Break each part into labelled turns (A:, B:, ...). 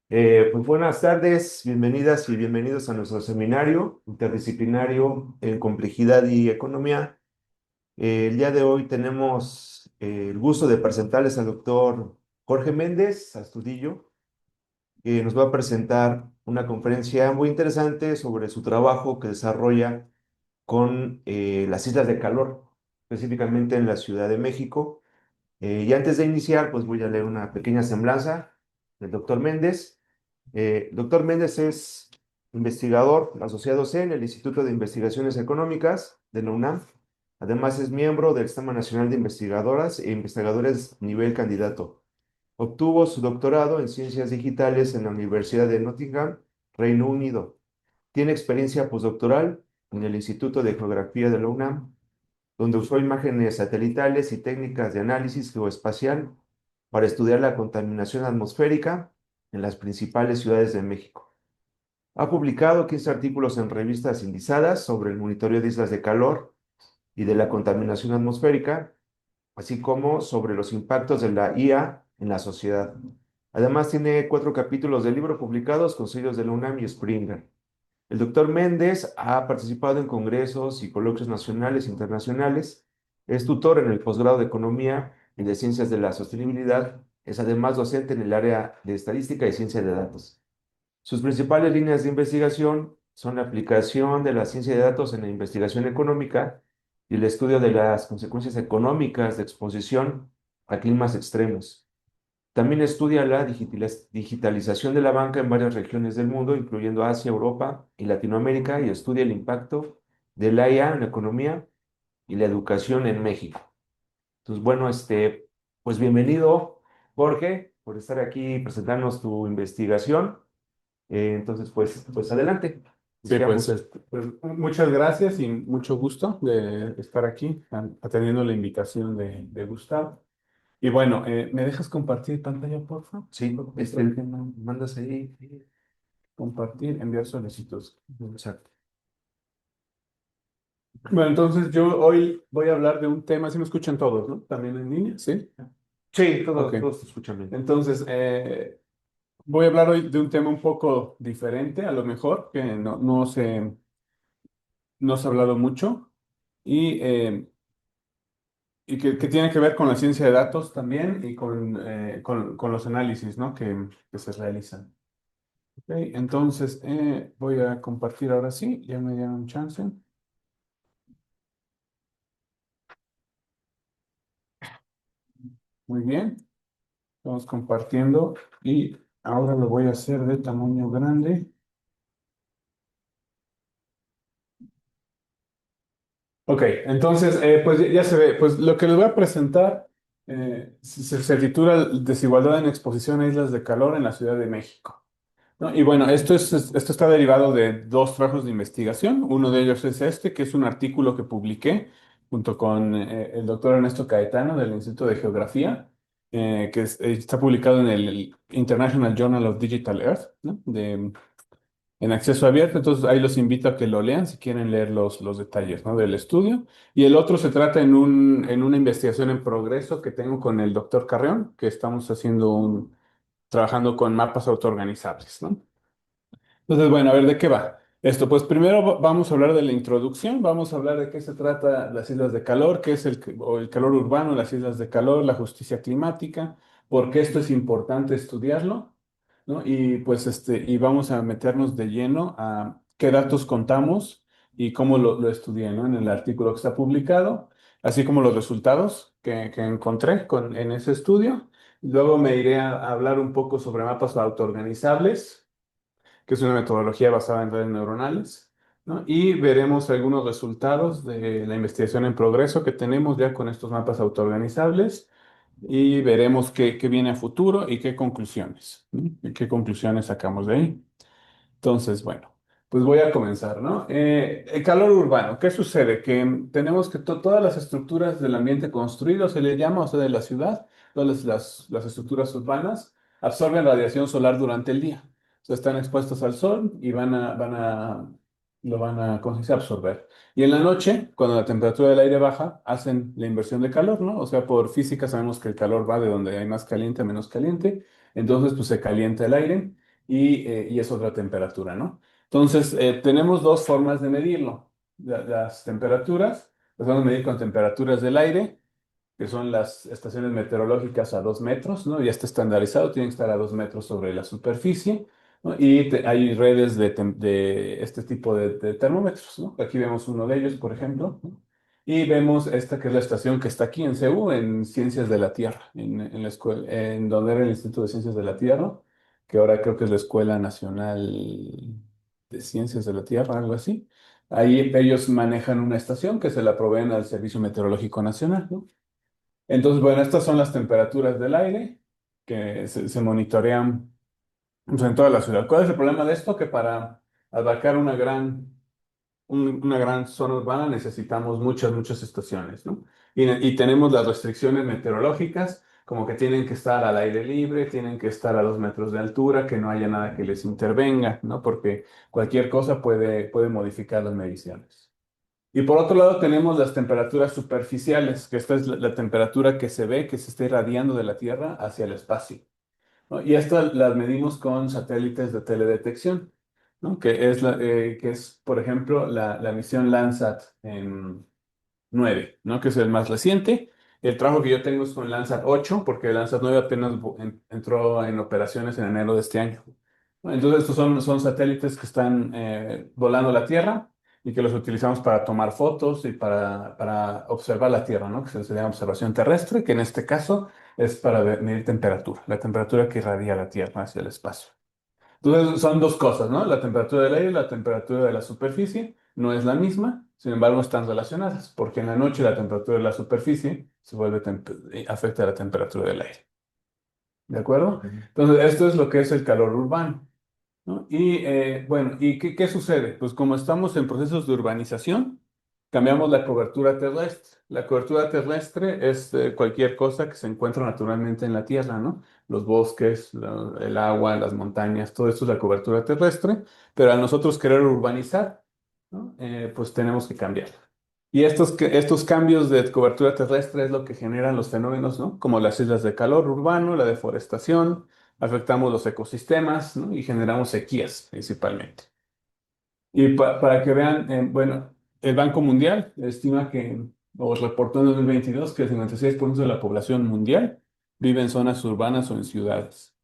A: Pues buenas tardes, bienvenidas y bienvenidos a nuestro seminario interdisciplinario en complejidad y economía. El día de hoy tenemos el gusto de presentarles al doctor Jorge Méndez Astudillo, que nos va a presentar una conferencia muy interesante sobre su trabajo que desarrolla con las islas de calor, específicamente en la Ciudad de México. Y antes de iniciar, pues voy a leer una pequeña semblanza del doctor Méndez. Doctor Méndez es investigador asociado C en el Instituto de Investigaciones Económicas de la UNAM. Además, es miembro del Sistema Nacional de Investigadoras e Investigadores nivel candidato. Obtuvo su doctorado en Ciencias Digitales en la Universidad de Nottingham, Reino Unido. Tiene experiencia postdoctoral en el Instituto de Geografía de la UNAM, donde usó imágenes satelitales y técnicas de análisis geoespacial para estudiar la contaminación atmosférica en las principales ciudades de México. Ha publicado 15 artículos en revistas indizadas sobre el monitoreo de islas de calor y de la contaminación atmosférica, así como sobre los impactos de la IA en la sociedad. Además, tiene 4 capítulos de libro publicados con sellos de la UNAM y Springer. El doctor Méndez ha participado en congresos y coloquios nacionales e internacionales. Es tutor en el posgrado de Economía y de Ciencias de la Sostenibilidad. Es además docente en el área de Estadística y Ciencia de Datos. Sus principales líneas de investigación son la aplicación de la ciencia de datos en la investigación económica y el estudio de las consecuencias económicas de exposición a climas extremos. También estudia la digitalización de la banca en varias regiones del mundo, incluyendo Asia, Europa y Latinoamérica, y estudia el impacto de la IA en la economía y la educación en México. Entonces, bueno, pues bienvenido, Jorge, por estar aquí y presentarnos tu investigación. Entonces, pues adelante.
B: Sí, pues,
A: Iniciamos.
B: muchas gracias y mucho gusto de estar aquí atendiendo la invitación de Gustavo. Y bueno, ¿me dejas compartir pantalla, por favor?
A: Sí, mandas ahí.
B: Compartir, enviar solicitud.
A: Exacto.
B: Bueno, entonces yo hoy voy a hablar de un tema, si me escuchan todos, ¿no? También en línea, ¿sí?
A: Sí,
B: Ok.
A: todos te escuchan bien.
B: Entonces, voy a hablar hoy de un tema un poco diferente, a lo mejor, que no se ha hablado mucho. Y que tiene que ver con la ciencia de datos también y con los análisis, ¿no? que se realizan. Ok, entonces, voy a compartir ahora sí, ya me dieron chance. Muy bien, estamos compartiendo y ahora lo voy a hacer de tamaño grande. Ok, entonces, pues ya se ve, pues lo que les voy a presentar se titula Desigualdad en exposición a islas de calor en la Ciudad de México. ¿No? Y bueno, esto está derivado de dos trabajos de investigación. Uno de ellos es este, que es un artículo que publiqué junto con el doctor Ernesto Caetano del Instituto de Geografía, está publicado en el International Journal of Digital Earth, ¿no? En acceso abierto. Entonces ahí los invito a que lo lean si quieren leer los detalles, ¿no? del estudio. Y el otro se trata en una investigación en progreso que tengo con el doctor Carreón, que estamos trabajando con mapas autoorganizables, ¿no? Entonces, bueno, a ver, ¿de qué va? Esto, pues primero vamos a hablar de la introducción, vamos a hablar de qué se trata las islas de calor, qué es o el calor urbano, las islas de calor, la justicia climática, por qué esto es importante estudiarlo, ¿no? Y pues y vamos a meternos de lleno a qué datos contamos y cómo lo estudié, ¿no? En el artículo que está publicado, así como los resultados que encontré en ese estudio. Luego me iré a hablar un poco sobre mapas autoorganizables, que es una metodología basada en redes neuronales, ¿no? Y veremos algunos resultados de la investigación en progreso que tenemos ya con estos mapas autoorganizables y veremos qué viene a futuro y qué conclusiones, ¿no? Y qué conclusiones sacamos de ahí. Entonces, bueno, pues voy a comenzar, ¿no? El calor urbano, ¿qué sucede? Que tenemos que todas las estructuras del ambiente construido, se le llama, o sea, de la ciudad, todas las estructuras urbanas absorben radiación solar durante el día. O sea, están expuestos al sol y ¿cómo se dice? Absorber. Y en la noche, cuando la temperatura del aire baja, hacen la inversión de calor, ¿no? O sea, por física sabemos que el calor va de donde hay más caliente a menos caliente. Entonces, pues se calienta el aire y es otra temperatura, ¿no? Entonces, tenemos dos formas de medirlo. Las temperaturas, las vamos a medir con temperaturas del aire, que son las estaciones meteorológicas a 2 metros, ¿no? Ya está estandarizado, tienen que estar a 2 metros sobre la superficie, ¿no? Y hay redes de este tipo de termómetros, ¿no? Aquí vemos uno de ellos, por ejemplo, ¿no? Y vemos esta que es la estación que está aquí en CEU, en Ciencias de la Tierra, en la escuela, en donde era el Instituto de Ciencias de la Tierra, que ahora creo que es la Escuela Nacional de Ciencias de la Tierra, algo así. Ahí ellos manejan una estación que se la proveen al Servicio Meteorológico Nacional, ¿no? Entonces, bueno, estas son las temperaturas del aire que se monitorean, pues, en toda la ciudad. ¿Cuál es el problema de esto? Que para abarcar una gran zona urbana necesitamos muchas estaciones, ¿no? Y tenemos las restricciones meteorológicas, como que tienen que estar al aire libre, tienen que estar a 2 metros de altura, que no haya nada que les intervenga, ¿no? Porque cualquier cosa puede modificar las mediciones. Y por otro lado tenemos las temperaturas superficiales, que esta es la temperatura que se ve que se está irradiando de la Tierra hacia el espacio, ¿no? Y estas las medimos con satélites de teledetección, ¿no? Que es, por ejemplo, la misión Landsat 9, ¿no? Que es el más reciente. El trabajo que yo tengo es con Landsat 8, porque el Landsat 9 apenas entró en operaciones en enero de este año. ¿No? Entonces, estos son satélites que están volando la Tierra y que los utilizamos para tomar fotos y para observar la Tierra, ¿no? Que se llama observación terrestre, que en este caso es para medir temperatura, la temperatura que irradia la Tierra hacia el espacio. Entonces son dos cosas, ¿no? La temperatura del aire y la temperatura de la superficie no es la misma, sin embargo están relacionadas, porque en la noche la temperatura de la superficie afecta a la temperatura del aire. ¿De acuerdo? Entonces esto es lo que es el calor urbano, ¿no? Y bueno, ¿y qué sucede? Pues como estamos en procesos de urbanización, cambiamos la cobertura terrestre. La cobertura terrestre es cualquier cosa que se encuentra naturalmente en la Tierra, ¿no? Los bosques, el agua, las montañas, todo esto es la cobertura terrestre, pero al nosotros querer urbanizar, ¿no? Pues tenemos que cambiar. Y estos cambios de cobertura terrestre es lo que generan los fenómenos, ¿no? Como las islas de calor urbano, la deforestación, afectamos los ecosistemas, ¿no? Y generamos sequías principalmente. Y para que vean, bueno, el Banco Mundial estima o reportó en 2022 que el 56% de la población mundial vive en zonas urbanas o en ciudades.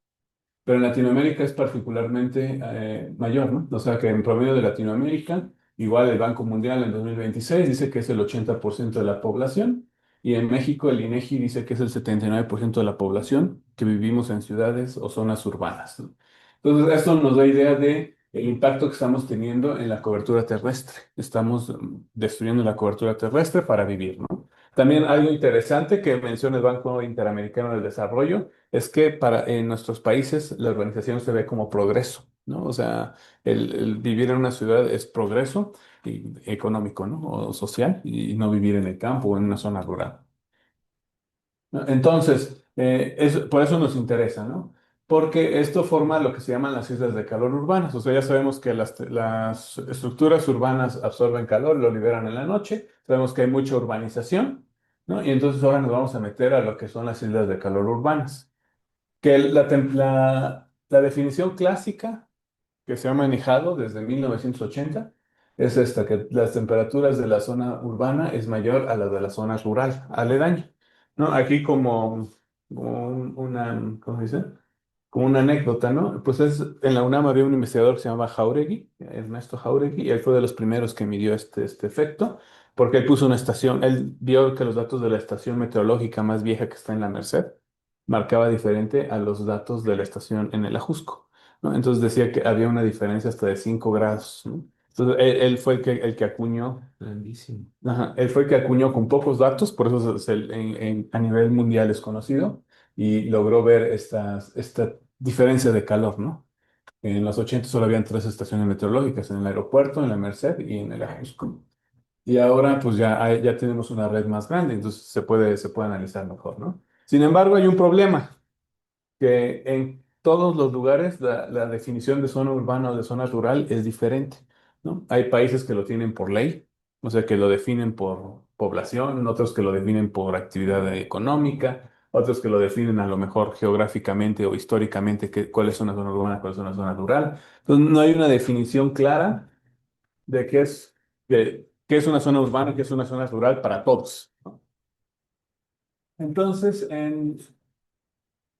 B: Pero en Latinoamérica es particularmente mayor, ¿no? O sea que en promedio de Latinoamérica, igual el Banco Mundial en 2026 dice que es el 80% de la población, y en México el INEGI dice que es el 79% de la población que vivimos en ciudades o zonas urbanas, ¿no? Entonces, esto nos da idea de el impacto que estamos teniendo en la cobertura terrestre. Estamos destruyendo la cobertura terrestre para vivir, ¿no? También algo interesante que menciona el Banco Interamericano del Desarrollo es que en nuestros países la urbanización se ve como progreso, ¿no? O sea, el vivir en una ciudad es progreso económico, ¿no? O social, y no vivir en el campo o en una zona rural, ¿no? Entonces, por eso nos interesa, ¿no? Porque esto forma lo que se llaman las islas de calor urbanas. O sea, ya sabemos que las estructuras urbanas absorben calor, lo liberan en la noche. Sabemos que hay mucha urbanización, ¿no? Y entonces ahora nos vamos a meter a lo que son las islas de calor urbanas, que la definición clásica que se ha manejado desde 1980 es esta, que las temperaturas de la zona urbana es mayor a la de la zona rural, aledaña, ¿no? Aquí ¿cómo se dice? Como una anécdota, ¿no? Pues en la UNAM había un investigador que se llama Jauregui, Ernesto Jauregui, y él fue de los primeros que midió este efecto, porque él puso una estación, él vio que los datos de la estación meteorológica más vieja que está en la Merced marcaba diferente a los datos de la estación en el Ajusco, ¿no? Entonces decía que había una diferencia hasta de 5 grados, ¿no? Entonces él fue el que acuñó.
A: Grandísimo.
B: Ajá, él fue el que acuñó con pocos datos, por eso a nivel mundial es conocido, y logró ver esta diferencia de calor, ¿no? En los 80 solo habían tres estaciones meteorológicas, en el aeropuerto, en la Merced y en el Ajusco. Y ahora pues ya tenemos una red más grande, entonces se puede analizar mejor, ¿no? Sin embargo, hay un problema que en todos los lugares la definición de zona urbana o de zona rural es diferente, ¿no? Hay países que lo tienen por ley, o sea, que lo definen por población, otros que lo definen por actividad económica, otros que lo definen a lo mejor geográficamente o históricamente, cuál es una zona urbana, cuál es una zona rural. Entonces, no hay una definición clara de qué es una zona urbana, qué es una zona rural para todos, ¿no? Entonces, en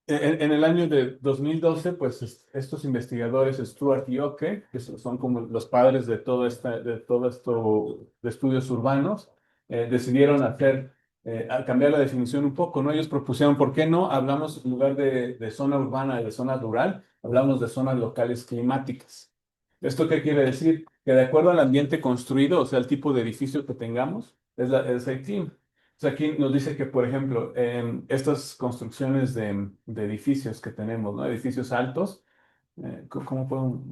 B: el año de 2012, pues estos investigadores, Stuart y Oke, que son como los padres de todo esto de estudios urbanos, decidieron cambiar la definición un poco, ¿no? Ellos propusieron, ¿por qué no hablamos en lugar de zona urbana y de zona rural, hablamos de zonas locales climáticas? ¿Esto qué quiere decir? Que de acuerdo al ambiente construido, o sea, el tipo de edificio que tengamos, es el clima. O sea, aquí nos dice que, por ejemplo, estas construcciones de edificios que tenemos, ¿no? Edificios altos, ¿cómo puedo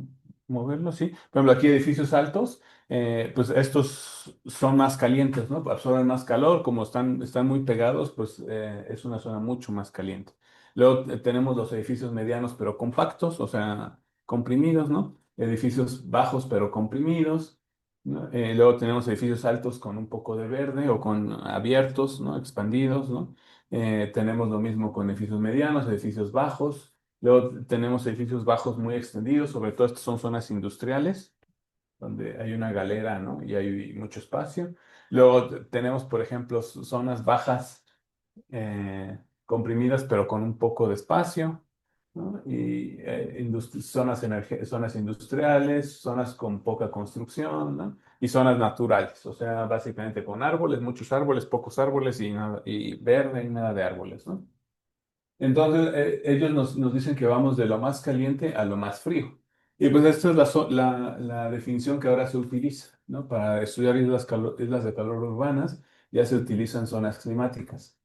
B: moverlo? Sí. Por ejemplo, aquí edificios altos, pues estos son más calientes, ¿no? Absorben más calor, como están muy pegados, pues es una zona mucho más caliente. Luego tenemos los edificios medianos pero compactos, o sea, comprimidos, ¿no? Edificios bajos pero comprimidos, ¿no? Luego tenemos edificios altos con un poco de verde o con abiertos, ¿no? Expandidos, ¿no? Tenemos lo mismo con edificios medianos, edificios bajos. Luego tenemos edificios bajos muy extendidos, sobre todo estas son zonas industriales, donde hay una galera, ¿no? Y hay mucho espacio. Luego tenemos, por ejemplo, zonas bajas comprimidas, pero con un poco de espacio, ¿no? Y zonas industriales, zonas con poca construcción, ¿no? Y zonas naturales, o sea, básicamente con árboles, muchos árboles, pocos árboles y verde y nada de árboles, ¿no? Entonces, ellos nos dicen que vamos de lo más caliente a lo más frío. Y pues esta es la definición que ahora se utiliza, ¿no? Para estudiar islas de calor urbanas, ya se utilizan zonas climáticas.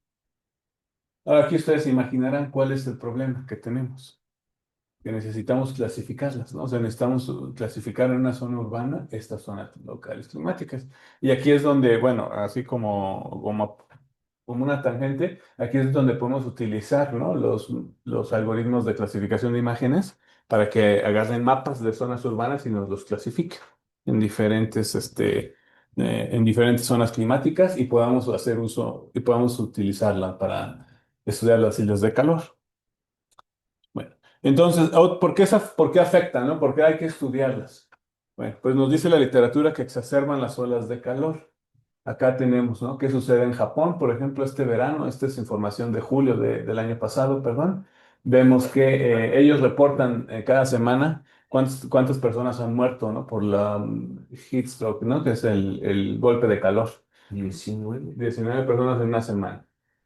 B: Ahora aquí ustedes se imaginarán cuál es el problema que tenemos, que necesitamos clasificarlas, ¿no? O sea, necesitamos clasificar en una zona urbana estas zonas locales climáticas. Y aquí es donde, bueno, así como una tangente, aquí es donde podemos utilizar, ¿no? Los algoritmos de clasificación de imágenes para que agarren mapas de zonas urbanas y nos los clasifiquen en en diferentes zonas climáticas y podamos hacer uso y podamos utilizarla para estudiar las islas de calor. Bueno, entonces, ¿por qué afectan, no? ¿Por qué hay que estudiarlas? Bueno, pues nos dice la literatura que exacerban las olas de calor. Acá tenemos, ¿no? ¿Qué sucede en Japón? Por ejemplo, este verano, esta es información de julio del año pasado, perdón. Vemos que ellos reportan cada semana cuántas personas han muerto, ¿no? Por la heat stroke, ¿no? Que es el golpe de calor. 19 personas en una semana,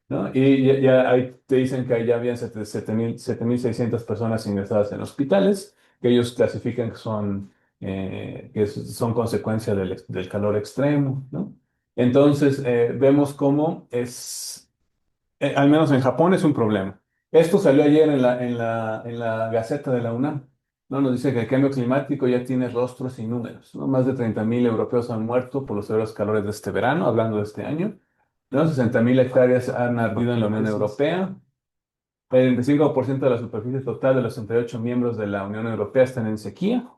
B: ¿no? Y ya ahí te dicen que ya habían 7.600 personas ingresadas en hospitales, que ellos clasifican que son consecuencia del calor extremo, ¿no? Entonces, vemos cómo al menos en Japón es un problema. Esto salió ayer en la Gaceta de la UNAM, ¿no? Nos dice que el cambio climático ya tiene rostros y números, ¿no? Más de 30.000 europeos han muerto por los severos calores de este verano, hablando de este año, ¿no? 60.000 hectáreas han ardido en la Unión Europea. El 25% de la superficie total de los 68 miembros de la Unión Europea están en sequía,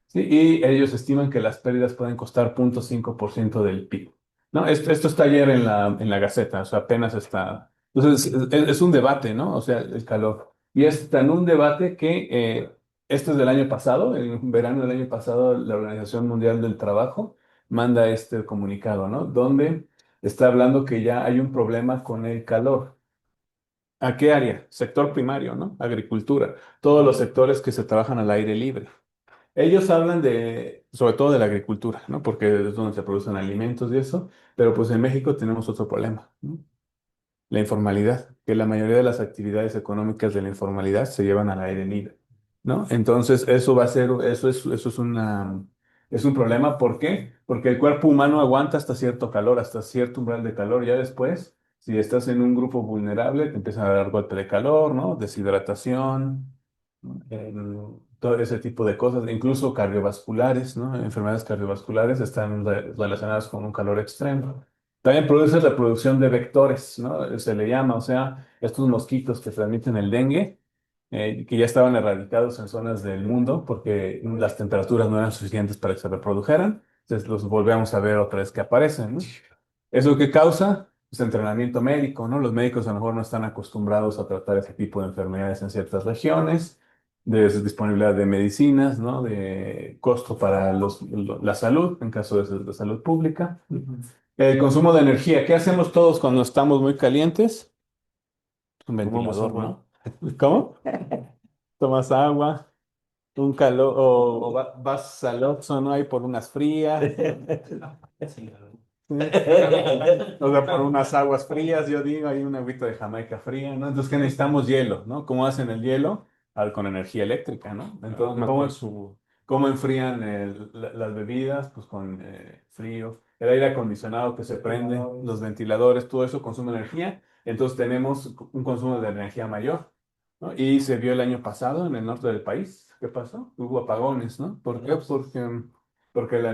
B: ¿sí? Y ellos estiman que las pérdidas pueden costar 0,5% del PIB, ¿no? Esto está ayer en la Gaceta, o sea, apenas está. Entonces, es un debate, ¿no? O sea, el calor. Y es tan un debate que esto es del año pasado, en verano del año pasado, la Organización Mundial del Trabajo manda este comunicado, ¿no? Donde está hablando que ya hay un problema con el calor. ¿A qué área? Sector primario, ¿no? Agricultura. Todos los sectores que se trabajan al aire libre. Ellos hablan sobre todo de la agricultura, ¿no? Porque es donde se producen alimentos y eso, pero pues en México tenemos otro problema, ¿no? La informalidad, que la mayoría de las actividades económicas de la informalidad se llevan al aire libre, ¿no? Entonces, eso es un problema. ¿Por qué? Porque el cuerpo humano aguanta hasta cierto calor, hasta cierto umbral de calor. Ya después, si estás en un grupo vulnerable, te empiezan a dar golpe de calor, ¿no? Deshidratación, ¿no? Todo ese tipo de cosas, incluso cardiovasculares, ¿no? Enfermedades cardiovasculares están relacionadas con un calor extremo. También produce reproducción de vectores, ¿no? Se le llama, o sea, estos mosquitos que transmiten el dengue, que ya estaban erradicados en zonas del mundo porque las temperaturas no eran suficientes para que se reprodujeran. Entonces los volvemos a ver otra vez que aparecen, ¿no? ¿Eso qué causa? pues, entrenamiento médico, ¿no? Los médicos a lo mejor no están acostumbrados a tratar ese tipo de enfermedades en ciertas regiones, de disponibilidad de medicinas, ¿no? De costo para la salud, en caso de salud pública. El consumo de energía. ¿Qué hacemos todos cuando estamos muy calientes? Un
A: Tomamos
B: ventilador,
A: agua.
B: ¿no? ¿Cómo? Tomas agua, un calor, o vas al Oxxo, ¿no? Ahí por unas frías. Sí. O sea, por unas aguas frías, yo digo, hay una agüita de Jamaica fría, ¿no? Entonces, ¿qué necesitamos? Hielo, ¿no? ¿Cómo hacen el hielo? Con energía eléctrica, ¿no? Entonces, ¿cómo enfrían las bebidas? Pues con frío. El aire acondicionado que se prende, los ventiladores, todo eso consume energía. Entonces, tenemos un consumo de energía mayor, ¿no? Y se vio el año pasado en el norte del país. ¿Qué pasó? Hubo apagones, ¿no? ¿Por qué? Porque la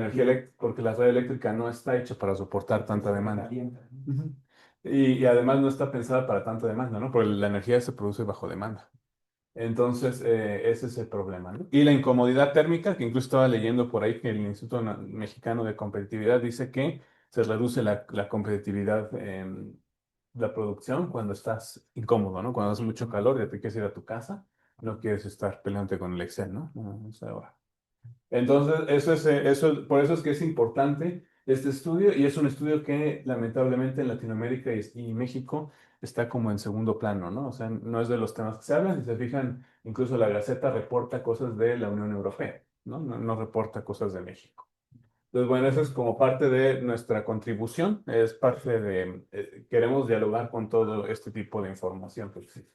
B: red eléctrica no está hecha para soportar tanta demanda. Ujú. Y además no está pensada para tanta demanda, ¿no? Porque la energía se produce bajo demanda. Entonces, ese es el problema, ¿no? Y la incomodidad térmica, que incluso estaba leyendo por ahí que el Mexicano de Competitividad dice que se reduce la competitividad en la producción cuando estás incómodo, ¿no? Cuando hace mucho calor y te quieres ir a tu casa, no quieres estar peleándote con el Excel, ¿no? No, o sea, entonces, por eso es que es importante este estudio y es un estudio que lamentablemente en Latinoamérica y México está como en segundo plano, ¿no? O sea, no es de los temas que se hablan. Si se fijan, incluso la Gaceta reporta cosas de la Unión Europea, ¿no? No reporta cosas de México. Entonces, bueno, eso es como parte de nuestra contribución, es parte de, queremos dialogar con todo este tipo de información que existe.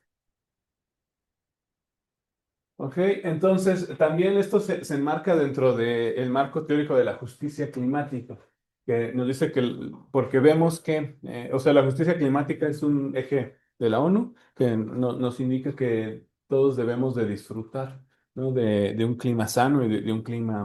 B: Ok, entonces también esto se enmarca dentro del marco teórico de la justicia climática, que nos dice que, porque vemos que, o sea, la justicia climática es un eje de la ONU que nos indica que todos debemos de disfrutar, ¿no? De un clima sano y de un clima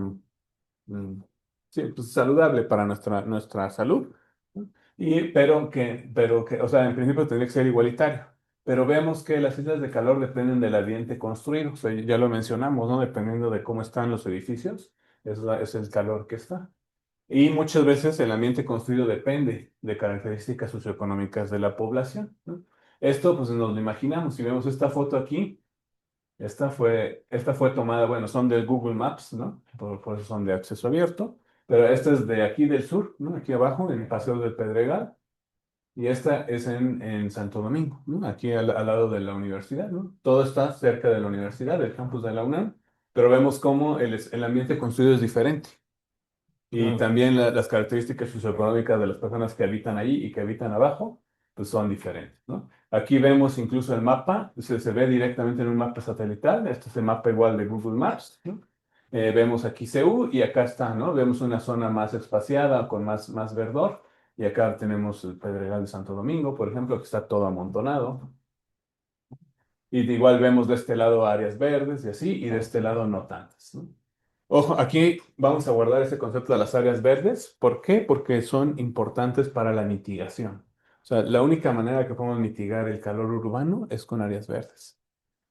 B: mm, sí, pues, saludable para nuestra salud, ¿no? Pero que, o sea, en principio tendría que ser igualitario. Pero vemos que las islas de calor dependen del ambiente construido. O sea, ya lo mencionamos, ¿no? Dependiendo de cómo están los edificios, es el calor que está. Y muchas veces el ambiente construido depende de características socioeconómicas de la población, ¿no? Esto, pues nos lo imaginamos. Si vemos esta foto aquí, esta fue tomada, bueno, son del Google Maps, ¿no? Por eso son de acceso abierto. Pero esta es de aquí del sur, ¿no? Aquí abajo, en Paseo del Pedregal. Y esta es en Santo Domingo, ¿no? Aquí al lado de la universidad, ¿no? Todo está cerca de la universidad, del campus de la UNAM, pero vemos cómo el ambiente construido es diferente. Y
A: Claro.
B: también las características socioeconómicas de las personas que habitan ahí y que habitan abajo, pues son diferentes, ¿no? Aquí vemos incluso el mapa, se ve directamente en un mapa satelital, este es el mapa igual de Google Maps, ¿no? Vemos aquí CU y acá está, ¿no? Vemos una zona más espaciada, con más verdor, y acá tenemos el Pedregal de Santo Domingo, por ejemplo, que está todo amontonado. Y igual vemos de este lado áreas verdes y así, y de este lado no tantas, ¿no? Ojo, aquí vamos a guardar ese concepto de las áreas verdes. ¿Por qué? Porque son importantes para la mitigación. O sea, la única manera que podemos mitigar el calor urbano es con áreas verdes,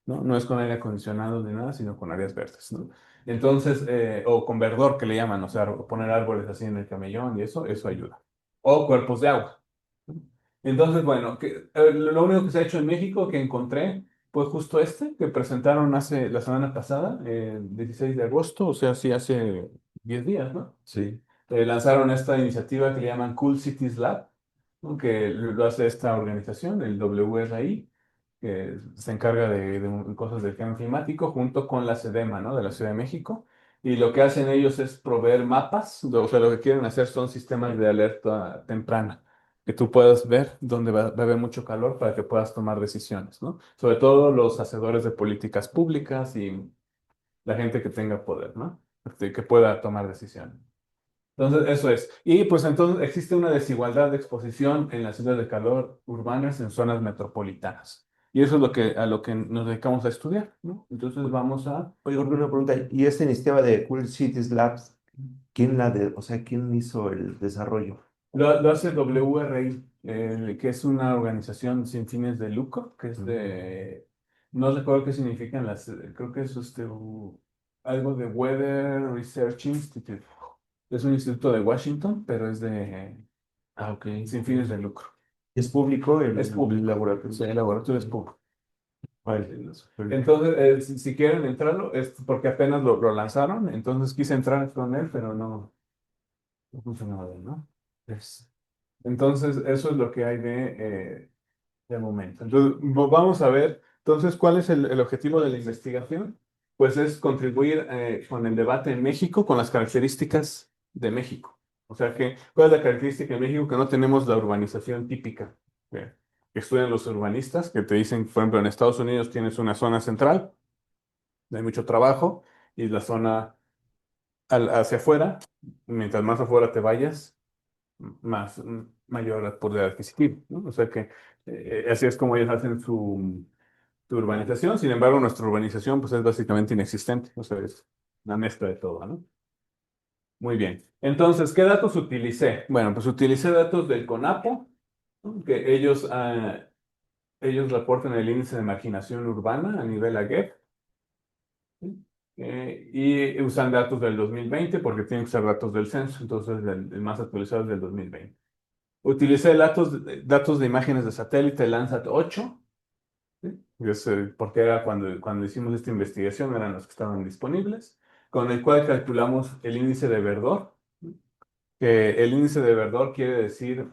B: ¿no? No es con aire acondicionado ni nada, sino con áreas verdes, ¿no? Entonces, o con verdor que le llaman, o sea, poner árboles así en el camellón y eso ayuda. O cuerpos de agua. Entonces, bueno, lo único que se ha hecho en México que encontré fue justo este, que presentaron la semana pasada, el 16 de agosto, o sea, sí, hace 10 días, ¿no?
A: Sí.
B: Lanzaron esta iniciativa que le llaman Cool Cities Lab, ¿no? Que lo hace esta organización, el WRI, que se encarga de cosas del cambio climático, junto con la SEDEMA, ¿no? De la Ciudad de México. Y lo que hacen ellos es proveer mapas, o sea, lo que quieren hacer son sistemas de alerta temprana, que tú puedas ver dónde va a haber mucho calor para que puedas tomar decisiones, ¿no? Sobre todo los hacedores de políticas públicas y la gente que tenga poder, ¿no? Que pueda tomar decisiones. Entonces, eso es. Y pues entonces existe una desigualdad de exposición en las ciudades de calor urbanas en zonas metropolitanas. Y eso es a lo que nos dedicamos a estudiar, ¿no? Entonces vamos a...
A: Oye, Jorge, una pregunta. ¿Y esta iniciativa de Cool Cities Labs, o sea, quién hizo el desarrollo?
B: Lo hace WRI, que es una organización sin fines de lucro, que es
A: Mm.
B: no recuerdo qué significan creo que es algo de Weather Research Institute. Es un instituto de Washington, pero es
A: Ah, ok.
B: sin fines de lucro.
A: ¿Es público
B: Es
A: el
B: público.
A: laboratorio?
B: Sí, el laboratorio es público.
A: Vale, súper bien.
B: Entonces, si quieren entrarlo, es porque apenas lo lanzaron, entonces quise entrar con él, pero no funcionaba bien, ¿no? Es- Entonces, eso es lo que hay de momento. Entonces, vamos a ver, entonces, ¿cuál es el objetivo de la investigación? Pues es contribuir con el debate en México con las características de México. O sea, ¿cuál es la característica de México? Que no tenemos la urbanización típica que estudian los urbanistas, que te dicen, por ejemplo, en Estados Unidos tienes una zona central, hay mucho trabajo, y la zona hacia afuera, mientras más afuera te vayas, mayor poder adquisitivo, ¿no? O sea que así es como ellos hacen su urbanización. Sin embargo, nuestra urbanización pues es básicamente inexistente, o sea, es una mezcla de todo, ¿no? Muy bien. Entonces, ¿qué datos utilicé? Bueno, pues utilicé datos del CONAPO, ¿no? Que ellos reportan el índice de marginación urbana a nivel AGEP, ¿sí? Y usan datos del 2020 porque tienen que ser datos del censo, entonces el más actualizado es del 2020. Utilicé datos de imágenes de satélite Landsat 8, ¿sí? Porque era cuando hicimos esta investigación, eran los que estaban disponibles, con el cual calculamos el índice de verdor, ¿sí? Que el índice de verdor quiere decir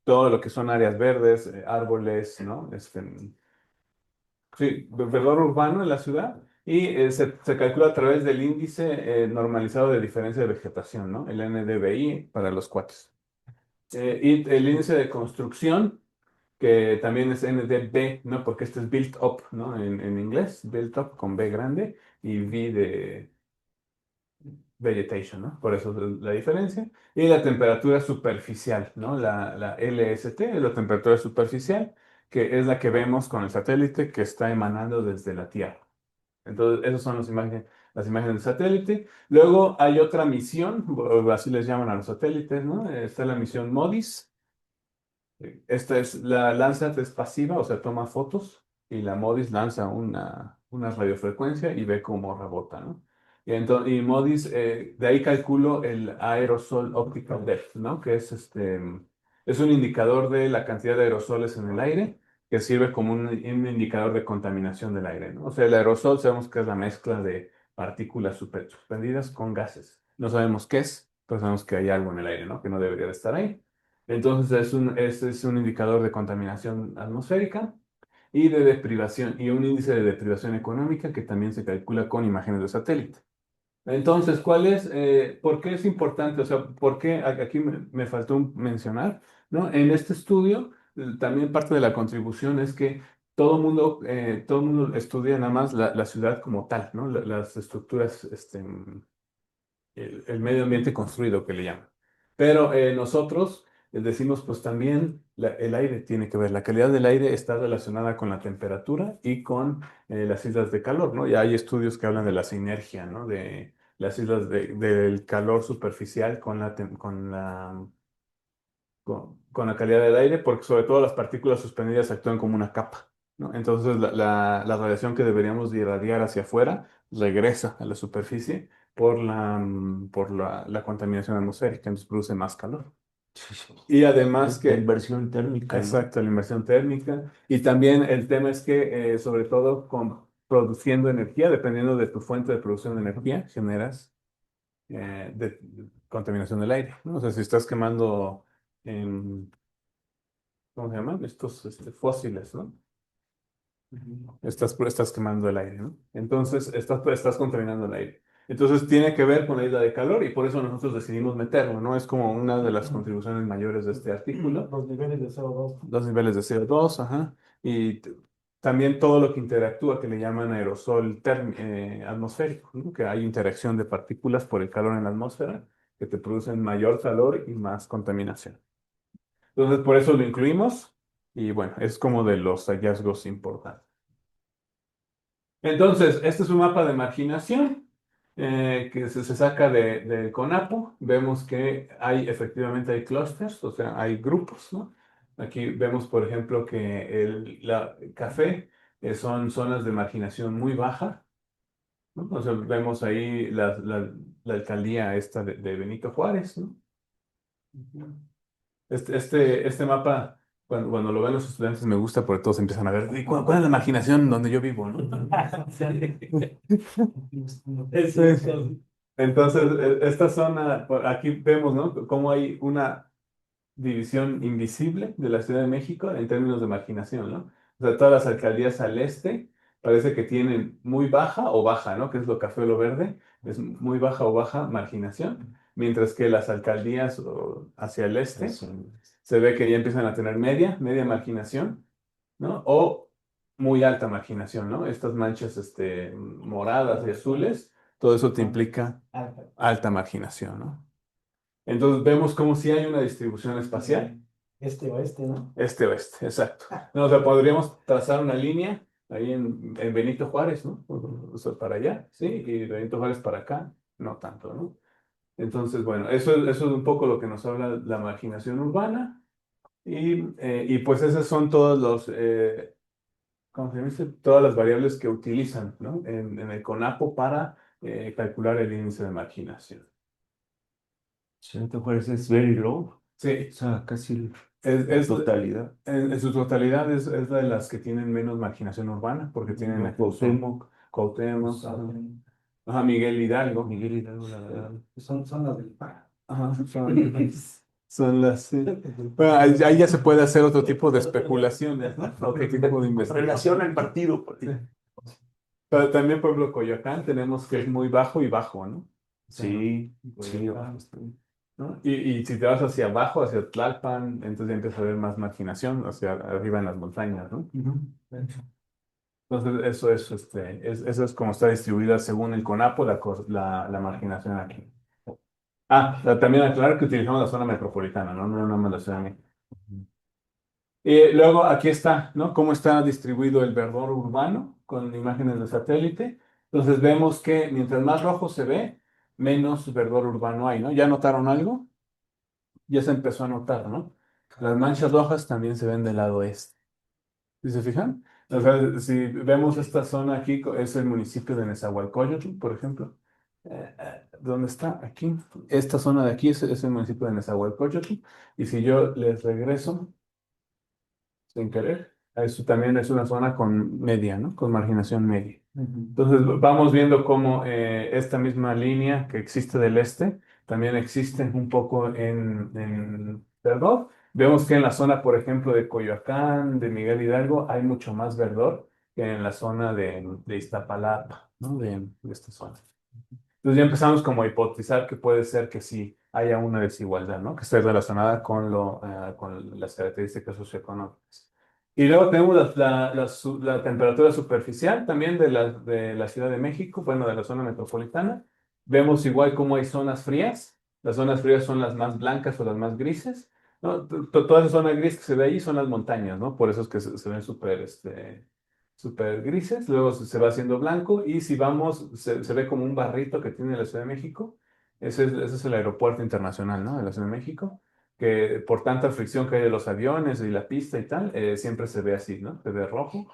B: todo lo que son áreas verdes, árboles, ¿no? Sí, verdor urbano en la ciudad. Y se calcula a través del índice normalizado de diferencia de vegetación, ¿no? El NDVI para los cuates. Y el índice de construcción, que también es NDB, ¿no? Porque este es built up, ¿no? En inglés, built up con B grande y V de vegetation, ¿no? Por eso es la diferencia. Y la temperatura superficial, ¿no? La LST es la temperatura superficial, que es la que vemos con el satélite que está emanando desde la Tierra. Entonces, esas son las imágenes del satélite. Luego hay otra misión, así les llaman a los satélites, ¿no? Está la misión MODIS. Esta es la Landsat es pasiva, o sea, toma fotos, y la MODIS lanza una radiofrecuencia y ve cómo rebota, ¿no? Y MODIS, de ahí calculo el aerosol optical depth, ¿no? Que es un indicador de la cantidad de aerosoles en el aire, que sirve como un indicador de contaminación del aire, ¿no? O sea, el aerosol sabemos que es la mezcla de partículas suspendidas con gases. No sabemos qué es, pero sabemos que hay algo en el aire, ¿no? Que no debería de estar ahí. Entonces es un indicador de contaminación atmosférica y de deprivación, y un índice de deprivación económica que también se calcula con imágenes de satélite. Entonces, ¿por qué es importante? O sea, ¿por qué aquí me faltó mencionar, ¿no? En este estudio, también parte de la contribución es que todo mundo estudia nada más la ciudad como tal, ¿no? Las estructuras, el medio ambiente construido que le llaman. Pero nosotros decimos, pues también el aire tiene que ver, la calidad del aire está relacionada con la temperatura y con las islas de calor, ¿no? Ya hay estudios que hablan de la sinergia, ¿no? De las islas del calor superficial con la calidad del aire, porque sobre todo las partículas suspendidas actúan como una capa, ¿no? Entonces la radiación que deberíamos de irradiar hacia afuera regresa a la superficie por la contaminación atmosférica, entonces produce más calor. Y además
A: La
B: que,
A: inversión térmica, ¿no?
B: exacto, la inversión térmica. Y también el tema es que, sobre todo, produciendo energía, dependiendo de tu fuente de producción de energía, generas contaminación del aire, ¿no? O sea, si estás quemando, em, ¿cómo se llaman? Estos fósiles, ¿no? Estás quemando el aire, ¿no? Entonces, estás contaminando el aire. Entonces, tiene que ver con la isla de calor y por eso nosotros decidimos meterlo, ¿no? Es como una de las contribuciones mayores de este artículo.
C: Los niveles de CO2.
B: Los niveles de CO2, ajá. Y también todo lo que interactúa, que le llaman aerosol atmosférico, ¿no? Que hay interacción de partículas por el calor en la atmósfera que te producen mayor calor y más contaminación. Entonces, por eso lo incluimos y bueno, es como de los hallazgos importantes. Entonces, este es un mapa de marginación que se saca del CONAPO. Vemos que efectivamente hay clústeres, o sea, hay grupos, ¿no? Aquí vemos, por ejemplo, que la café son zonas de marginación muy baja, ¿no? O sea, vemos ahí la alcaldía esta de Benito Juárez, ¿no? Este mapa cuando lo ven los estudiantes me gusta porque todos empiezan a ver, ¿y cuál es la marginación donde yo vivo, no?
C: Eso es.
B: Sí. Entonces, esta zona, aquí vemos, ¿no? Cómo hay una división invisible de la Ciudad de México en términos de marginación, ¿no? O sea, todas las alcaldías al este parece que tienen muy baja o baja, ¿no? Que es lo café o lo verde, es muy baja o baja marginación, mientras que las alcaldías hacia el este se ve que ya empiezan a tener media marginación, ¿no? O muy alta marginación, ¿no? Estas manchas, moradas y azules, todo eso te implica alta marginación, ¿no? Entonces vemos como si hay una distribución espacial.
C: Este oeste, ¿no?
B: Este-oeste, exacto. No, o sea, podríamos trazar una línea ahí en Benito Juárez, ¿no? O sea, para allá, ¿sí? Y Benito Juárez para acá, no tanto, ¿no? Entonces, bueno, eso es un poco lo que nos habla la marginación urbana. Y pues esas son todos ¿cómo se dice? Todas las variables que utilizan, ¿no? En el CONAPO para calcular el índice de marginación.
A: Benito Juárez es very low,
B: Sí,
A: o sea, casi la
B: es,
A: totalidad.
B: en su totalidad es de las que tienen menos marginación urbana, porque tienen
A: No,
B: aquí Cuauhtémoc, ajá, Miguel Hidalgo.
A: Miguel Hidalgo, la verdad.
C: Son las del PAN.
B: Ajá, son las... sí. Bueno, ahí ya se puede hacer otro tipo de especulaciones, ¿no? Otro tipo de investigación.
A: Relaciona el partido.
B: Sí. Pero también, por ejemplo, Coyoacán tenemos que es muy bajo y bajo, ¿no?
A: Sí, sí.
B: Coyoacán, ¿no? Y si te vas hacia abajo, hacia Tlalpan, entonces ya empieza a haber más marginación, hacia arriba en las montañas, ¿no? Entonces, eso es como está distribuida según el CONAPO, la marginación aquí. También aclarar que utilizamos la zona metropolitana, ¿no? No nada más la Ciudad de México. Y luego aquí está, ¿no? Cómo está distribuido el verdor urbano con imágenes de satélite. Entonces vemos que mientras más rojo se ve, menos verdor urbano hay, ¿no? ¿Ya notaron algo? Ya se empezó a notar, ¿no? Las manchas rojas también se ven del lado este. ¿Sí se fijan? O sea, si vemos esta zona aquí, es el municipio de Nezahualcóyotl, por ejemplo. ¿Dónde está? Aquí. Esta zona de aquí es el municipio de Nezahualcóyotl. Y si yo les regreso, sin querer, eso también es una zona con media, ¿no? Con marginación media. Entonces vamos viendo cómo esta misma línea que existe del este también existe un poco en verdor. Vemos que en la zona, por ejemplo, de Coyoacán, de Miguel Hidalgo, hay mucho más verdor que en la zona de Iztapalapa, ¿no? De esta zona. Entonces ya empezamos como a hipotizar que puede ser que sí haya una desigualdad, ¿no? Que esté relacionada con las características socioeconómicas. Y luego tenemos la temperatura superficial también de la Ciudad de México, bueno, de la zona metropolitana. Vemos igual cómo hay zonas frías. Las zonas frías son las más blancas o las más grises, ¿no? Toda esa zona gris que se ve ahí son las montañas, ¿no? Por eso es que se ven súper grises, luego se va haciendo blanco y si vamos, se ve como un barrito que tiene la Ciudad de México. Ese es el aeropuerto internacional, ¿no? De la Ciudad de México, que por tanta fricción que hay de los aviones y la pista y tal, siempre se ve así, ¿no? Se ve rojo.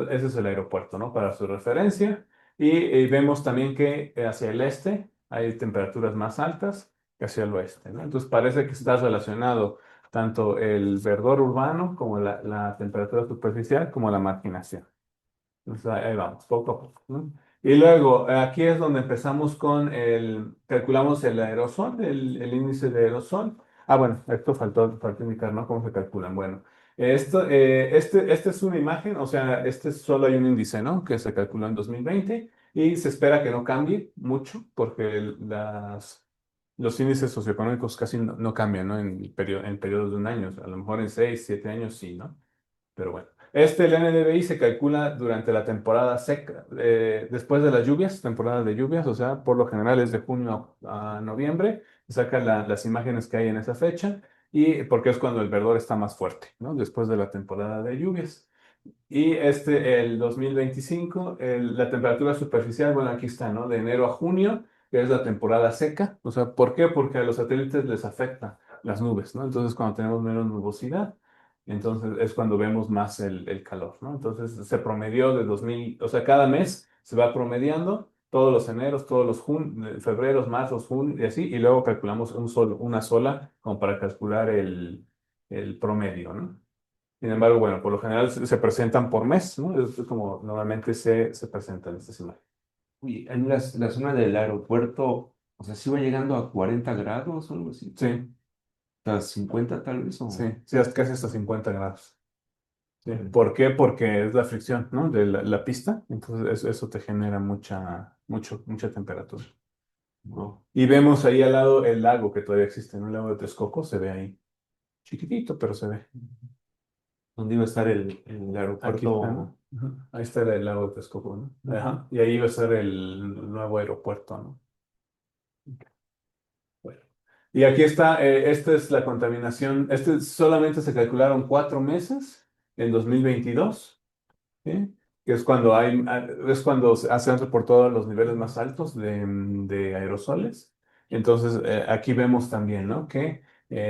B: Ese es el aeropuerto, ¿no? Para su referencia. Y vemos también que hacia el este hay temperaturas más altas que hacia el oeste, ¿no? Entonces parece que está relacionado tanto el verdor urbano como la temperatura superficial como la marginación. Entonces, ahí vamos, poco a poco, ¿no? Y luego, aquí es donde empezamos calculamos el aerosol, el índice de aerosol. Bueno, esto faltó indicar, ¿no? ¿Cómo se calculan? Bueno, esta es una imagen, o sea, solo hay un índice, ¿no? Que se calculó en 2020 y se espera que no cambie mucho porque los índices socioeconómicos casi no cambian, ¿no? En periodos de un año, a lo mejor en 6, 7 años sí, ¿no? Pero bueno, el NDVI se calcula durante la temporada seca, después de las lluvias, temporada de lluvias, o sea, por lo general es de junio a noviembre, se sacan las imágenes que hay en esa fecha y porque es cuando el verdor está más fuerte, ¿no? Después de la temporada de lluvias. Y el 2025, la temperatura superficial, bueno, aquí está, ¿no? De enero a junio, que es la temporada seca. O sea, ¿por qué? Porque a los satélites les afecta las nubes, ¿no? Entonces, cuando tenemos menos nubosidad, entonces es cuando vemos más el calor, ¿no? Entonces, se promedió de 2000, o sea, cada mes se va promediando todos los eneros, todos los febreros, marzos, junio y así, y luego calculamos una sola como para calcular el promedio, ¿no? Sin embargo, bueno, por lo general se presentan por mes, ¿no? Es como normalmente se presentan estas imágenes.
A: Uy, en la zona del aeropuerto, o sea, sí va llegando a 40 grados o algo así.
B: Sí,
A: A 50 tal vez,
B: sí,
A: o...
B: sí, es casi hasta 50 grados. Sí.
A: Órale.
B: ¿Por qué? Porque es la fricción, ¿no? De la pista, entonces eso te genera mucha temperatura.
A: No.
B: Y vemos ahí al lado el lago que todavía existe, ¿no? El lago de Texcoco se ve ahí, chiquitito, pero se ve.
A: ¿Dónde iba a estar el
B: Aquí está, ¿no?
A: aeropuerto?
B: Ujú. Ahí está el lago de Texcoco, ¿no? Ajá. Y ahí va a ser el nuevo aeropuerto, ¿no? Bueno. Y aquí está, esta es la contaminación. Este solamente se calcularon 4 meses en 2022, ¿sí? Que es cuando se han reportado los niveles más altos de aerosoles. Entonces, aquí vemos también, ¿no? Que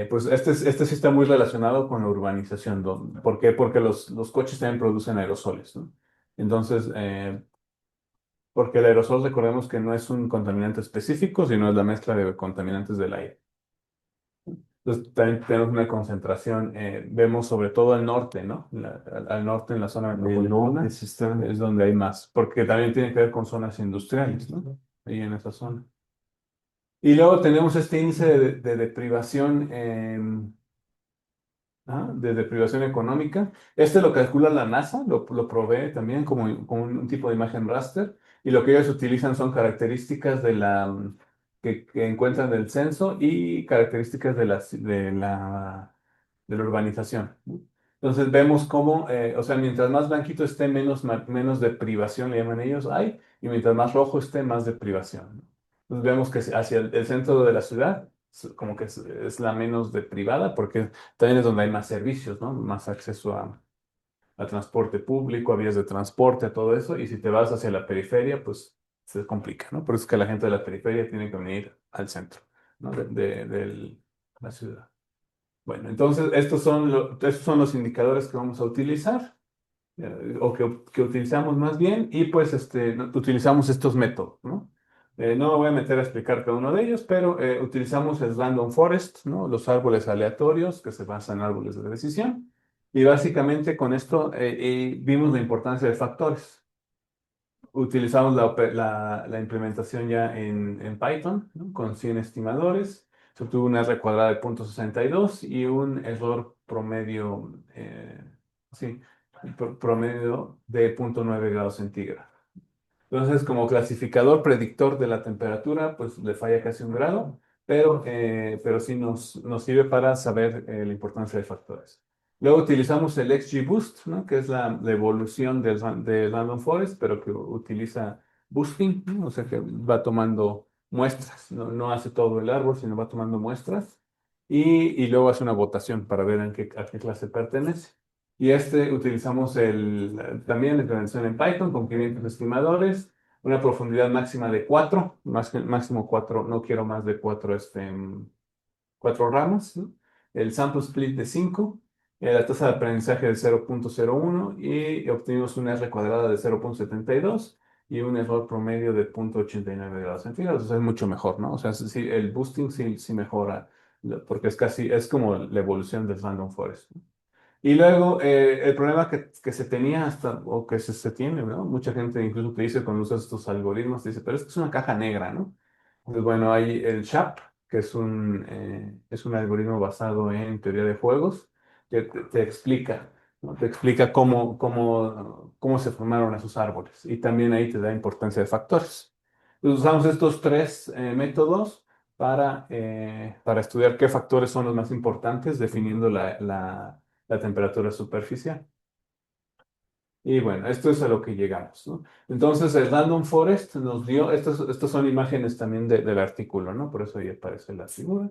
B: pues este sí está muy relacionado con la urbanización. ¿Por qué? Porque los coches también producen aerosoles, ¿no? Entonces, porque el aerosol, recordemos que no es un contaminante específico, sino es la mezcla de contaminantes del aire. Entonces, también tenemos una concentración, vemos sobre todo al norte, ¿no? Al norte, en la zona
A: El norte
B: metropolitana,
A: sí está...
B: es donde hay más, porque también tiene que ver con zonas industriales, ¿no? Ahí en esa zona. Y luego tenemos este índice de deprivación, de deprivación económica. Este lo calcula la NASA, lo provee también como un tipo de imagen raster, y lo que ellos utilizan son características que encuentran del censo y características de la urbanización, ¿no? Entonces vemos cómo, o sea, mientras más blanquito esté, menos deprivación le llaman ellos, hay, y mientras más rojo esté, más deprivación, ¿no? Entonces vemos que hacia el centro de la ciudad, como que es la menos deprivada, porque también es donde hay más servicios, ¿no? Más acceso a transporte público, a vías de transporte, a todo eso, y si te vas hacia la periferia, pues se complica, ¿no? Por eso es que la gente de la periferia tiene que venir al centro, ¿no? De la ciudad. Bueno, entonces estos son los indicadores que vamos a utilizar, o que utilizamos más bien, y pues utilizamos estos métodos, ¿no? No me voy a meter a explicar cada uno de ellos, pero utilizamos el random forest, ¿no? Los árboles aleatorios que se basan en árboles de decisión, y básicamente con esto vimos la importancia de factores. Utilizamos la implementación ya en Python, ¿no? Con 100 estimadores. Se obtuvo una R cuadrada de 0,62 y un error promedio, sí, promedio de 0,9 grados centígrados. Entonces, como clasificador predictor de la temperatura, pues le falla casi 1 grado, pero sí nos sirve para saber la importancia de factores. Luego utilizamos el XGBoost, ¿no? Que es la evolución del Random Forest, pero que utiliza boosting, ¿no? O sea que va tomando muestras, no hace todo el árbol, sino va tomando muestras. Y luego hace una votación para ver a qué clase pertenece. Y utilizamos también la implementación en Python con 500 estimadores, una profundidad máxima de 4, máximo 4, no quiero más de 4, 4 ramas, ¿no? El sample split de 5, la tasa de aprendizaje de 0,01 y obtuvimos una R cuadrada de 0,72 y un error promedio de 0,89 grados centígrados. O sea, es mucho mejor, ¿no? O sea, sí, el boosting sí mejora, porque es como la evolución del random forest, ¿no? Y luego, el problema que se tenía o que se tiene, ¿no? Mucha gente incluso te dice cuando usas estos algoritmos, te dice, pero es que es una caja negra, ¿no? Entonces, bueno, hay el SHAP, que es un algoritmo basado en teoría de juegos, que te explica, ¿no? Te explica cómo se formaron esos árboles. Y también ahí te da importancia de factores. Entonces, usamos estos tres métodos para estudiar qué factores son los más importantes, definiendo la temperatura superficial. Y bueno, esto es a lo que llegamos, ¿no? Entonces, el Random Forest nos dio, estas son imágenes también del artículo, ¿no? Por eso ahí aparece la figura.